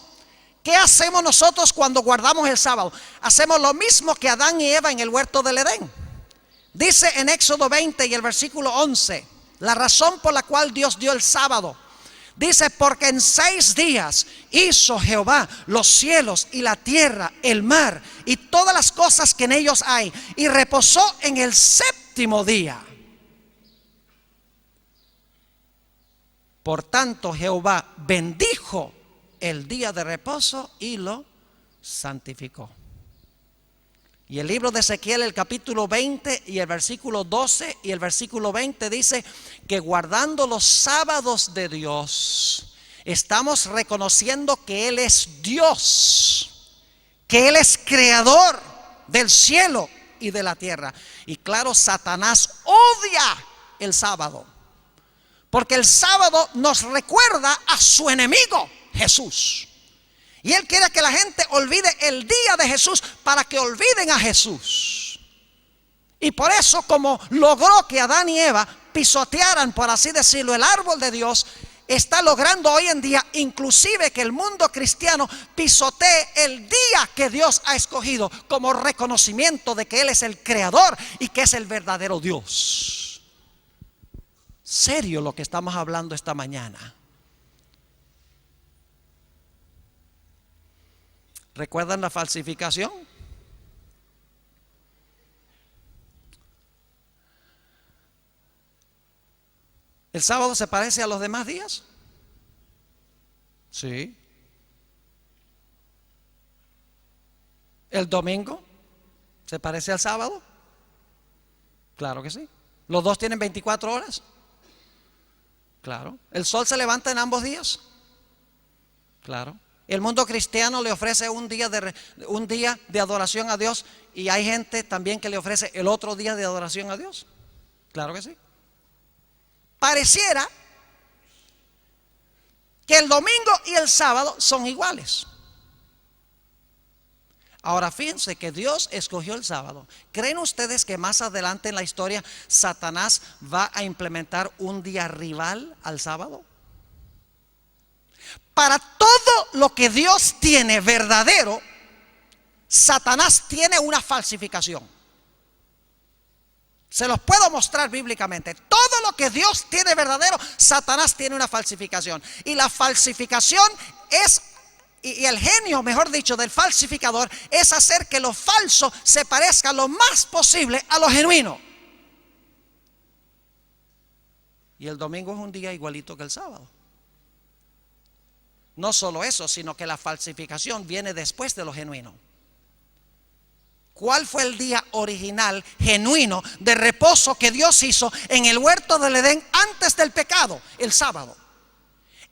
¿Qué hacemos nosotros cuando guardamos el sábado? Hacemos lo mismo que Adán y Eva en el huerto del Edén. Dice en Éxodo 20 y el versículo 11, la razón por la cual Dios dio el sábado. Dice, porque en 6 días hizo Jehová los cielos y la tierra, el mar y todas las cosas que en ellos hay, y reposó en el 7º día. Por tanto, Jehová bendijo el día de reposo y lo santificó. Y el libro de Ezequiel, el capítulo 20 y el versículo 12 y el versículo 20 dice que guardando los sábados de Dios, estamos reconociendo que Él es Dios, que Él es creador del cielo y de la tierra. Y claro, Satanás odia el sábado, porque el sábado nos recuerda a su enemigo, Jesús. Y Él quiere que la gente olvide el día de Jesús para que olviden a Jesús. Y por eso, como logró que Adán y Eva pisotearan, por así decirlo, el árbol de Dios, está logrando hoy en día inclusive que el mundo cristiano pisotee el día que Dios ha escogido como reconocimiento de que Él es el creador y que es el verdadero Dios. Serio lo que estamos hablando esta mañana. ¿Recuerdan la falsificación? ¿El sábado se parece a los demás días? Sí. ¿El domingo se parece al sábado? Claro que sí. ¿Los dos tienen 24 horas? Claro. ¿El sol se levanta en ambos días? Claro. El mundo cristiano le ofrece un día de adoración a Dios y hay gente también que le ofrece el otro día de adoración a Dios. Claro que sí. Pareciera que el domingo y el sábado son iguales. Ahora fíjense que Dios escogió el sábado. ¿Creen ustedes que más adelante en la historia Satanás va a implementar un día rival al sábado? Para todo lo que Dios tiene verdadero, Satanás tiene una falsificación. Se los puedo mostrar bíblicamente. Todo lo que Dios tiene verdadero, Satanás tiene una falsificación. Y la falsificación es, y el genio, mejor dicho, del falsificador, es hacer que lo falso se parezca lo más posible a lo genuino. Y el domingo es un día igualito que el sábado. No solo eso, sino que la falsificación viene después de lo genuino. ¿Cuál fue el día original, genuino, de reposo que Dios hizo en el huerto del Edén antes del pecado? El sábado.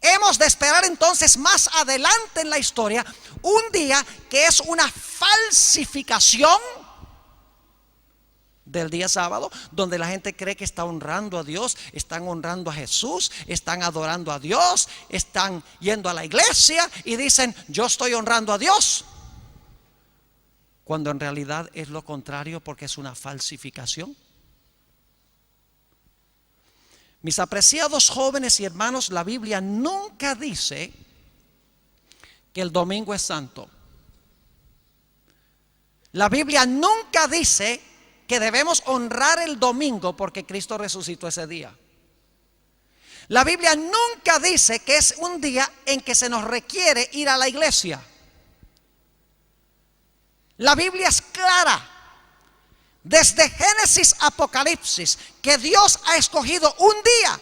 Hemos de esperar entonces más adelante en la historia un día que es una falsificación del día sábado, donde la gente cree que está honrando a Dios, están honrando a Jesús, están adorando a Dios, están yendo a la iglesia y dicen: yo estoy honrando a Dios, cuando en realidad es lo contrario, porque es una falsificación. Mis apreciados jóvenes y hermanos, la Biblia nunca dice que el domingo es santo. La Biblia nunca dice que debemos honrar el domingo porque Cristo resucitó ese día. La Biblia nunca dice que es un día en que se nos requiere ir a la iglesia. La Biblia es clara, desde Génesis a Apocalipsis, que Dios ha escogido un día,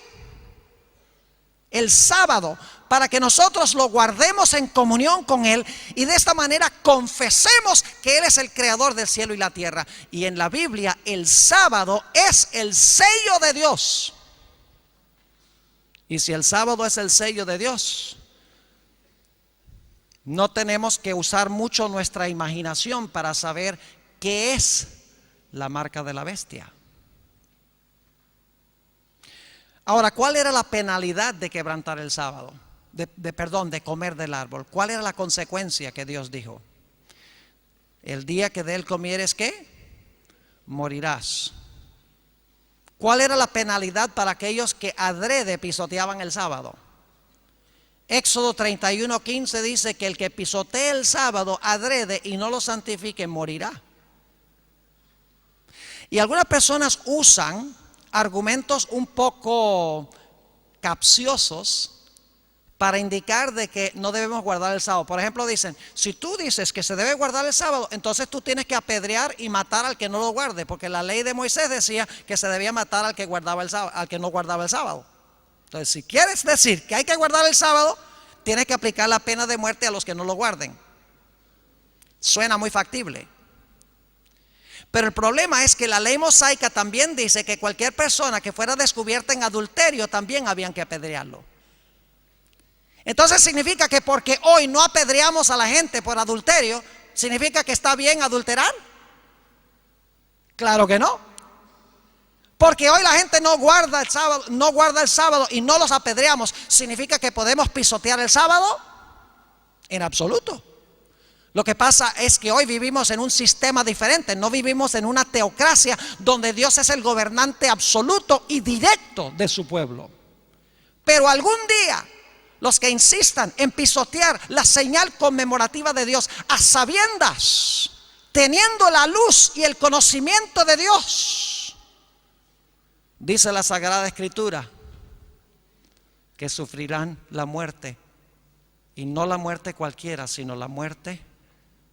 el sábado, para que nosotros lo guardemos en comunión con Él y de esta manera confesemos que Él es el creador del cielo y la tierra. Y en la Biblia el sábado es el sello de Dios. Y si el sábado es el sello de Dios, no tenemos que usar mucho nuestra imaginación para saber qué es la marca de la bestia. Ahora, ¿cuál era la penalidad de quebrantar el sábado? De comer del árbol. ¿Cuál era la consecuencia que Dios dijo? El día que de él comieres, ¿qué? Morirás. ¿Cuál era la penalidad para aquellos que adrede pisoteaban el sábado? Éxodo 31:15 dice que el que pisotee el sábado adrede y no lo santifique morirá. Y algunas personas usan argumentos un poco capciosos para indicar de que no debemos guardar el sábado. Por ejemplo, dicen: si tú dices que se debe guardar el sábado, entonces tú tienes que apedrear y matar al que no lo guarde, porque la ley de Moisés decía que se debía matar al que guardaba el sábado, al que no guardaba el sábado. Entonces, si quieres decir que hay que guardar el sábado, tienes que aplicar la pena de muerte a los que no lo guarden. Suena muy factible. Pero el problema es que la ley mosaica también dice que cualquier persona que fuera descubierta en adulterio también habían que apedrearlo. Entonces significa que porque hoy no apedreamos a la gente por adulterio, ¿significa que está bien adulterar? Claro que no. Porque hoy la gente no guarda el sábado y no los apedreamos, ¿significa que podemos pisotear el sábado? En absoluto. Lo que pasa es que hoy vivimos en un sistema diferente, no vivimos en una teocracia donde Dios es el gobernante absoluto y directo de su pueblo. Pero algún día los que insistan en pisotear la señal conmemorativa de Dios a sabiendas, teniendo la luz y el conocimiento de Dios, dice la Sagrada Escritura que sufrirán la muerte, y no la muerte cualquiera, sino la muerte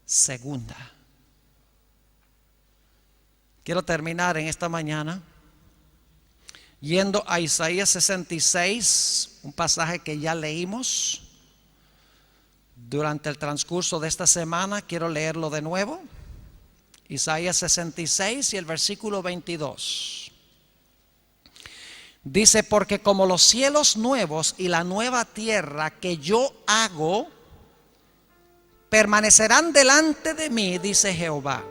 segunda. Quiero terminar en esta mañana yendo a Isaías 66, un pasaje que ya leímos durante el transcurso de esta semana. Quiero leerlo de nuevo. Isaías 66 y el versículo 22. Dice: porque como los cielos nuevos y la nueva tierra que yo hago permanecerán delante de mí, dice Jehová,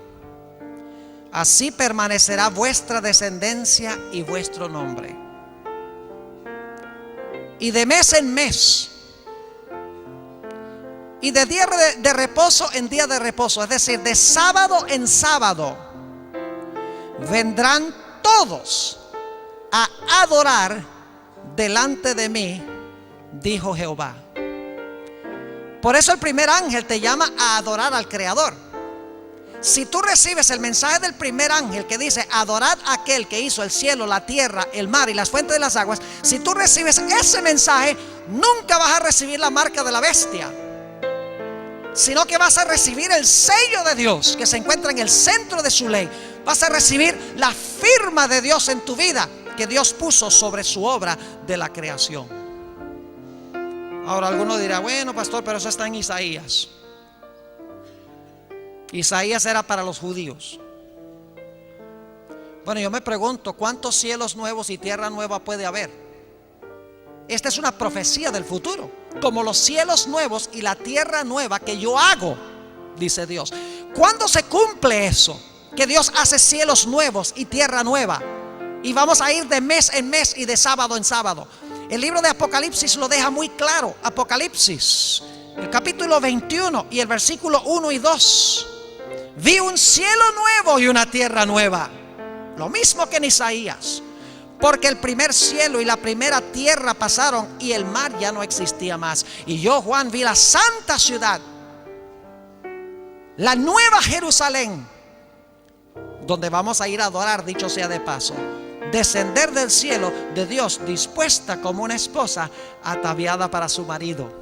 así permanecerá vuestra descendencia y vuestro nombre. Y de mes en mes, y de día de reposo en día de reposo, es decir, de sábado en sábado, vendrán todos a adorar delante de mí, dijo Jehová. Por eso el primer ángel te llama a adorar al Creador. Si tú recibes el mensaje del primer ángel que dice: adorad a aquel que hizo el cielo, la tierra, el mar y las fuentes de las aguas, si tú recibes ese mensaje, nunca vas a recibir la marca de la bestia, sino que vas a recibir el sello de Dios que se encuentra en el centro de su ley. Vas a recibir la firma de Dios en tu vida, que Dios puso sobre su obra de la creación. Ahora alguno dirá, bueno, pastor, pero eso está en Isaías. Isaías era para los judíos. Bueno, yo me pregunto, ¿cuántos cielos nuevos y tierra nueva puede haber? Esta es una profecía del futuro. Como los cielos nuevos y la tierra nueva que yo hago, dice Dios. ¿Cuándo se cumple eso? Que Dios hace cielos nuevos y tierra nueva. Y vamos a ir de mes en mes y de sábado en sábado. El libro de Apocalipsis lo deja muy claro. Apocalipsis, el capítulo 21 y el versículo 1 y 2. Vi un cielo nuevo y una tierra nueva. Lo mismo que en Isaías. Porque el primer cielo y la primera tierra pasaron y el mar ya no existía más. Y yo, Juan, vi la santa ciudad, la nueva Jerusalén, donde vamos a ir a adorar, dicho sea de paso, descender del cielo de Dios, dispuesta como una esposa ataviada para su marido.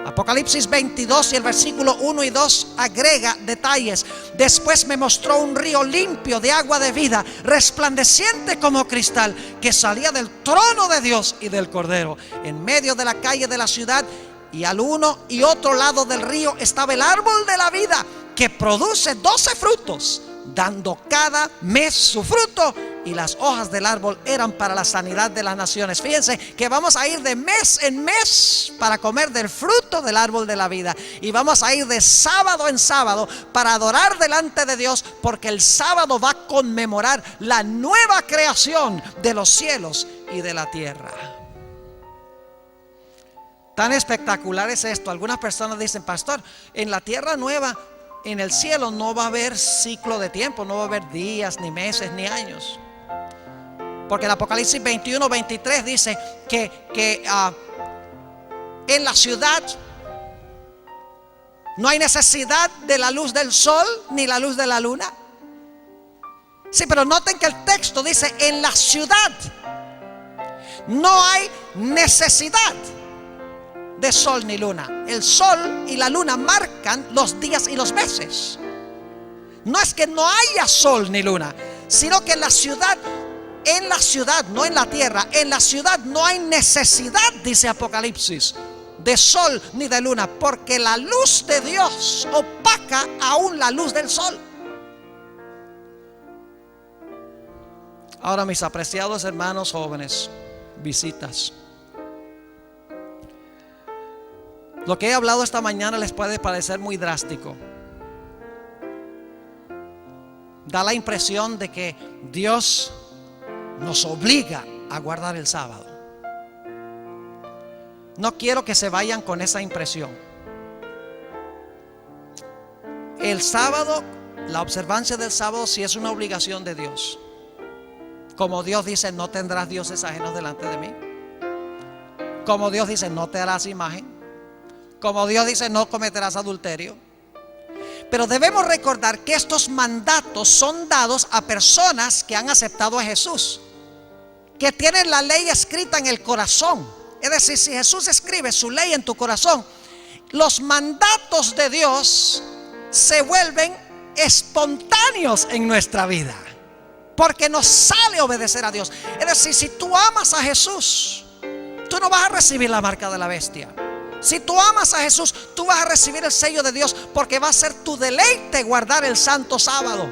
Apocalipsis 22 y el versículo 1 y 2 agrega detalles. Después me mostró un río limpio de agua de vida, resplandeciente como cristal, que salía del trono de Dios y del Cordero. En medio de la calle de la ciudad y al uno y otro lado del río estaba el árbol de la vida, que produce 12 frutos, dando cada mes su fruto, y las hojas del árbol eran para la sanidad de las naciones. Fíjense que vamos a ir de mes en mes para comer del fruto del árbol de la vida, y vamos a ir de sábado en sábado para adorar delante de Dios, porque el sábado va a conmemorar la nueva creación de los cielos y de la tierra. Tan espectacular es esto. Algunas personas dicen, pastor, en la tierra nueva, en el cielo no va a haber ciclo de tiempo, no va a haber días, ni meses, ni años. Porque el Apocalipsis 21, 23 dice que en la ciudad no hay necesidad de la luz del sol ni la luz de la luna. Sí, pero noten que el texto dice, en la ciudad no hay necesidad de sol ni luna. El sol y la luna marcan los días y los meses. No es que no haya sol ni luna, sino que en la ciudad, no en la tierra, en la ciudad no hay necesidad, dice Apocalipsis, de sol ni de luna, porque la luz de Dios opaca aún la luz del sol. Ahora, mis apreciados hermanos jóvenes, visitas, lo que he hablado esta mañana les puede parecer muy drástico. Da la impresión de que Dios nos obliga a guardar el sábado. No quiero que se vayan con esa impresión. El sábado, la observancia del sábado sí es una obligación de Dios. Como Dios dice, no tendrás dioses ajenos delante de mí. Como Dios dice, no te harás imagen. Como Dios dice, no cometerás adulterio. Pero debemos recordar que estos mandatos son dados a personas que han aceptado a Jesús, que tienen la ley escrita en el corazón. Es decir, si Jesús escribe su ley en tu corazón, los mandatos de Dios se vuelven espontáneos en nuestra vida, porque nos sale obedecer a Dios. Es decir, si tú amas a Jesús, tú no vas a recibir la marca de la bestia. Si tú amas a Jesús, tú vas a recibir el sello de Dios, porque va a ser tu deleite guardar el santo sábado,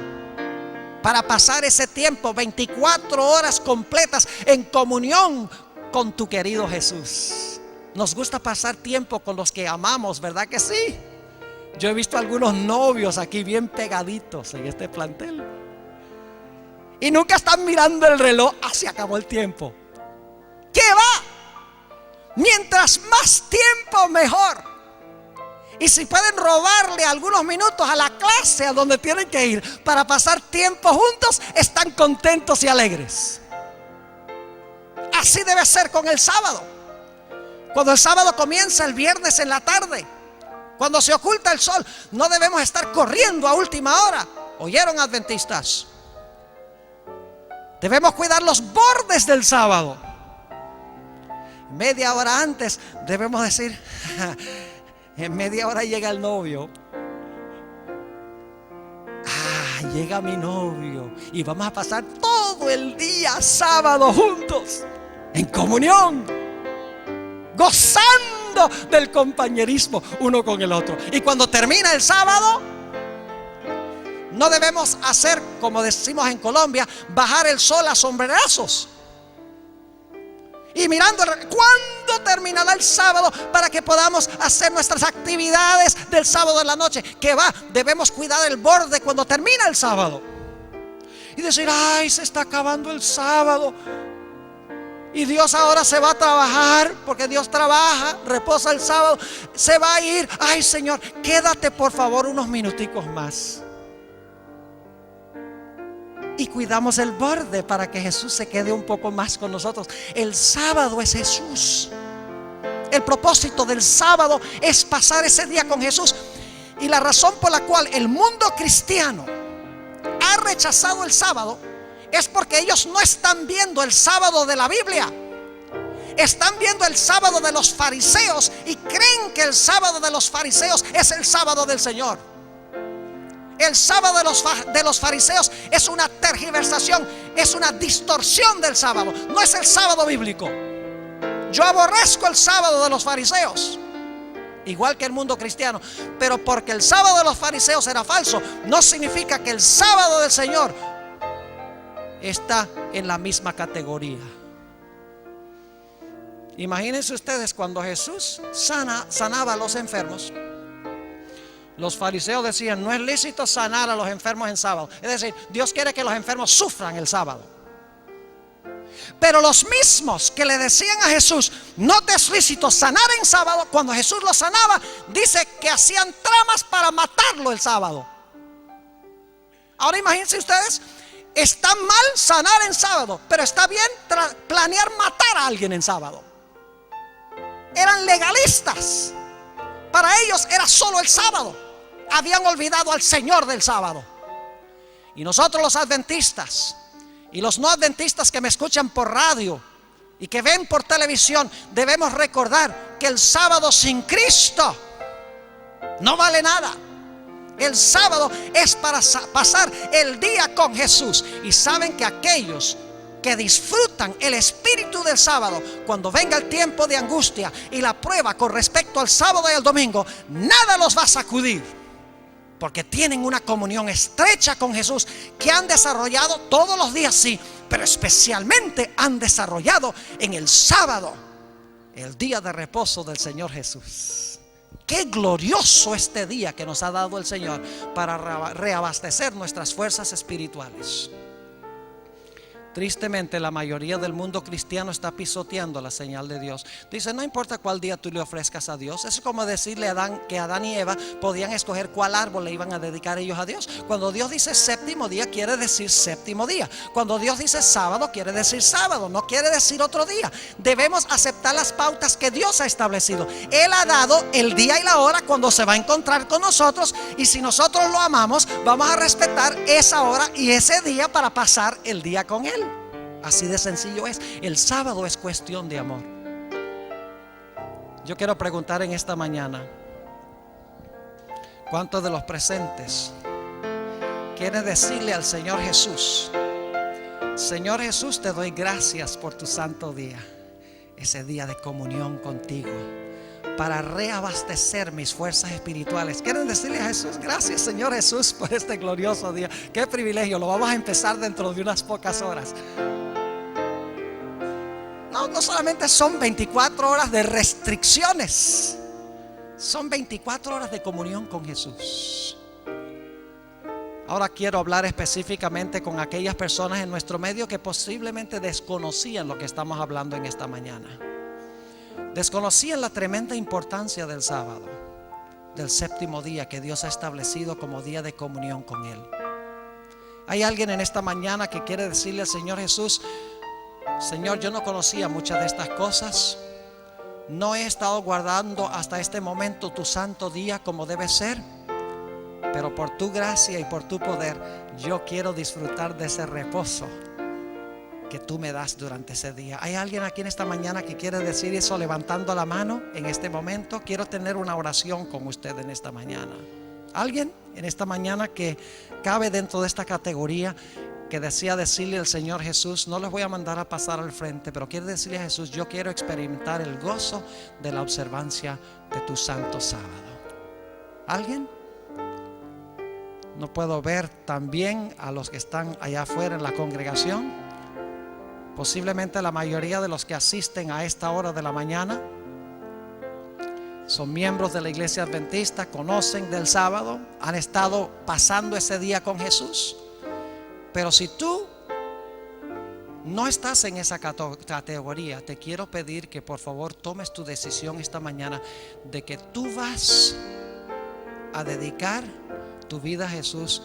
para pasar ese tiempo, 24 horas completas en comunión con tu querido Jesús. Nos gusta pasar tiempo con los que amamos, ¿verdad que sí? Yo he visto algunos novios aquí bien pegaditos en este plantel, y nunca están mirando el reloj. Se acabó el tiempo. ¿Qué va? Mientras más tiempo, mejor. Y si pueden robarle algunos minutos a la clase a donde tienen que ir para pasar tiempo juntos, están contentos y alegres. Así debe ser con el sábado. Cuando el sábado comienza el viernes en la tarde, cuando se oculta el sol, no debemos estar corriendo a última hora. ¿Oyeron, adventistas? Debemos cuidar los bordes del sábado. Media hora antes debemos decir, en media hora llega el novio. Llega mi novio y vamos a pasar todo pasando el día sábado juntos, en comunión, gozando del compañerismo uno con el otro. Y cuando termina el sábado, no debemos hacer, como decimos en Colombia, bajar el sol a sombrerazos. Y mirando cuándo terminará el sábado para que podamos hacer nuestras actividades del sábado en la noche. Que va, debemos cuidar el borde cuando termina el sábado. Y decir, ay, se está acabando el sábado. Y Dios ahora se va a trabajar, porque Dios trabaja, reposa el sábado. Se va a ir, ay Señor, quédate por favor unos minuticos más. Y cuidamos el borde para que Jesús se quede un poco más con nosotros. El sábado es Jesús. El propósito del sábado es pasar ese día con Jesús. Y la razón por la cual el mundo cristiano ha rechazado el sábado es porque ellos no están viendo el sábado de la Biblia. Están viendo el sábado de los fariseos y creen que el sábado de los fariseos es el sábado del Señor. El sábado de los fariseos es una tergiversación, es una distorsión del sábado. No es el sábado bíblico. Yo aborrezco el sábado de los fariseos, igual que el mundo cristiano. Pero porque el sábado de los fariseos era falso, no significa que el sábado del Señor está en la misma categoría. Imagínense ustedes cuando Jesús sanaba a los enfermos. Los fariseos decían, no es lícito sanar a los enfermos en sábado. Es decir, Dios quiere que los enfermos sufran el sábado. Pero los mismos que le decían a Jesús, no te es lícito sanar en sábado, cuando Jesús los sanaba, dice que hacían tramas para matarlo el sábado. Ahora imagínense ustedes, está mal sanar en sábado, pero está bien planear matar a alguien en sábado. Eran legalistas. Para ellos era solo el sábado. Habían olvidado al Señor del sábado. Y nosotros los adventistas y los no adventistas que me escuchan por radio y que ven por televisión, debemos recordar que el sábado sin Cristo no vale nada. El sábado es para pasar el día con Jesús. Y saben que aquellos que disfrutan el espíritu del sábado, cuando venga el tiempo de angustia y la prueba con respecto al sábado y al domingo, nada los va a sacudir, porque tienen una comunión estrecha con Jesús que han desarrollado todos los días, sí, pero especialmente han desarrollado en el sábado, el día de reposo del Señor Jesús. Qué glorioso este día que nos ha dado el Señor para reabastecer nuestras fuerzas espirituales. Tristemente, la mayoría del mundo cristiano está pisoteando la señal de Dios. Dice, no importa cuál día tú le ofrezcas a Dios. Es como decirle a Adán que Adán y Eva podían escoger cuál árbol le iban a dedicar ellos a Dios. Cuando Dios dice séptimo día, quiere decir séptimo día. Cuando Dios dice sábado, quiere decir sábado, no quiere decir otro día. Debemos aceptar las pautas que Dios ha establecido. Él ha dado el día y la hora cuando se va a encontrar con nosotros. Y si nosotros lo amamos, vamos a respetar esa hora y ese día para pasar el día con Él. Así de sencillo es. El sábado es cuestión de amor. Yo quiero preguntar en esta mañana, ¿cuántos de los presentes quieren decirle al Señor Jesús: Señor Jesús, te doy gracias por tu santo día, ese día de comunión contigo, para reabastecer mis fuerzas espirituales? ¿Quieren decirle a Jesús: gracias Señor Jesús por este glorioso día? Qué privilegio, lo vamos a empezar dentro de unas pocas horas. No solamente son 24 horas de restricciones, son 24 horas de comunión con Jesús. Ahora quiero hablar específicamente con aquellas personas en nuestro medio que posiblemente desconocían lo que estamos hablando en esta mañana. Desconocían la tremenda importancia del sábado, del séptimo día que Dios ha establecido como día de comunión con Él. Hay alguien en esta mañana que quiere decirle al Señor Jesús: Señor, yo no conocía muchas de estas cosas. No he estado guardando hasta este momento tu santo día como debe ser, pero por tu gracia y por tu poder yo quiero disfrutar de ese reposo que tú me das durante ese día. ¿Hay alguien aquí en esta mañana que quiere decir eso levantando la mano en este momento? Quiero tener una oración con usted en esta mañana. ¿Alguien en esta mañana que cabe dentro de esta categoría que desea decirle al Señor Jesús, no les voy a mandar a pasar al frente, pero quiere decirle a Jesús, yo quiero experimentar el gozo de la observancia de tu santo sábado? ¿Alguien? No puedo ver también a los que están allá afuera en la congregación. Posiblemente la mayoría de los que asisten a esta hora de la mañana son miembros de la iglesia adventista, conocen del sábado, han estado pasando ese día con Jesús. Pero si tú no estás en esa categoría, te quiero pedir que por favor tomes tu decisión esta mañana de que tú vas a dedicar tu vida a Jesús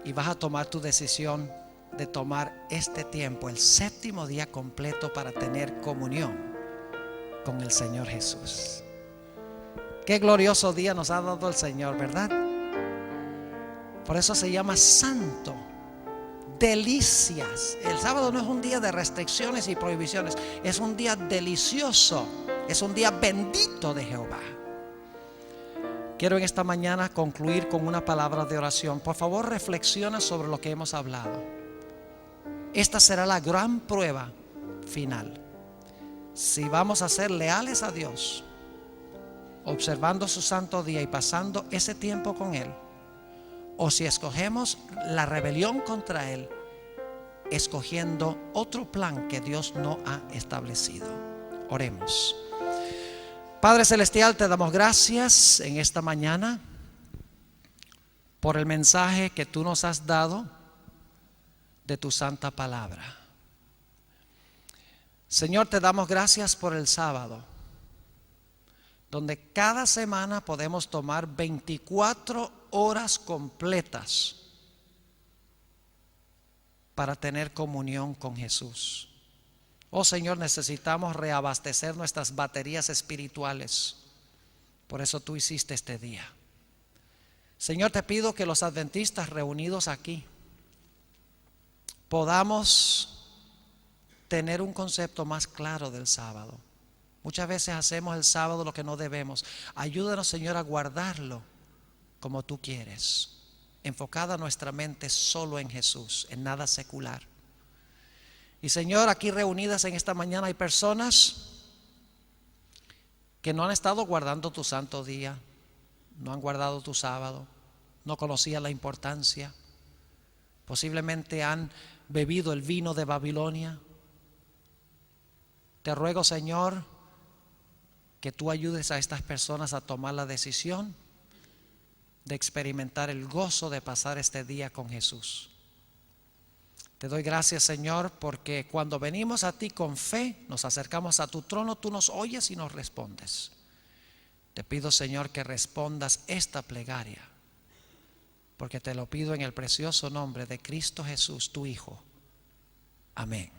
y vas a tomar tu decisión de tomar este tiempo, el séptimo día completo, para tener comunión con el Señor Jesús. Qué glorioso día nos ha dado el Señor, ¿verdad? Por eso se llama santo. Delicias. El sábado no es un día de restricciones y prohibiciones, es un día delicioso, es un día bendito de Jehová. Quiero en esta mañana concluir con una palabra de oración. Por favor, reflexiona sobre lo que hemos hablado. Esta será la gran prueba final. Si vamos a ser leales a Dios, observando su santo día y pasando ese tiempo con Él, o si escogemos la rebelión contra Él, escogiendo otro plan que Dios no ha establecido. Oremos. Padre celestial, te damos gracias en esta mañana por el mensaje que tú nos has dado de tu santa palabra. Señor, te damos gracias por el sábado, donde cada semana podemos tomar 24 horas completas para tener comunión con Jesús. Oh Señor, necesitamos reabastecer nuestras baterías espirituales. Por eso tú hiciste este día. Señor, te pido que los adventistas reunidos aquí podamos tener un concepto más claro del sábado. Muchas veces hacemos el sábado lo que no debemos. Ayúdanos, Señor, a guardarlo como tú quieres, enfocada nuestra mente solo en Jesús, en nada secular. Y Señor, aquí reunidas en esta mañana hay personas que no han estado guardando tu santo día, no han guardado tu sábado, no conocían la importancia, posiblemente han bebido el vino de Babilonia. Te ruego, Señor, que tú ayudes a estas personas a tomar la decisión de experimentar el gozo de pasar este día con Jesús. Te doy gracias, Señor, porque cuando venimos a ti con fe, nos acercamos a tu trono, tú nos oyes y nos respondes. Te pido, Señor, que respondas esta plegaria, porque te lo pido en el precioso nombre de Cristo Jesús, tu Hijo. Amén.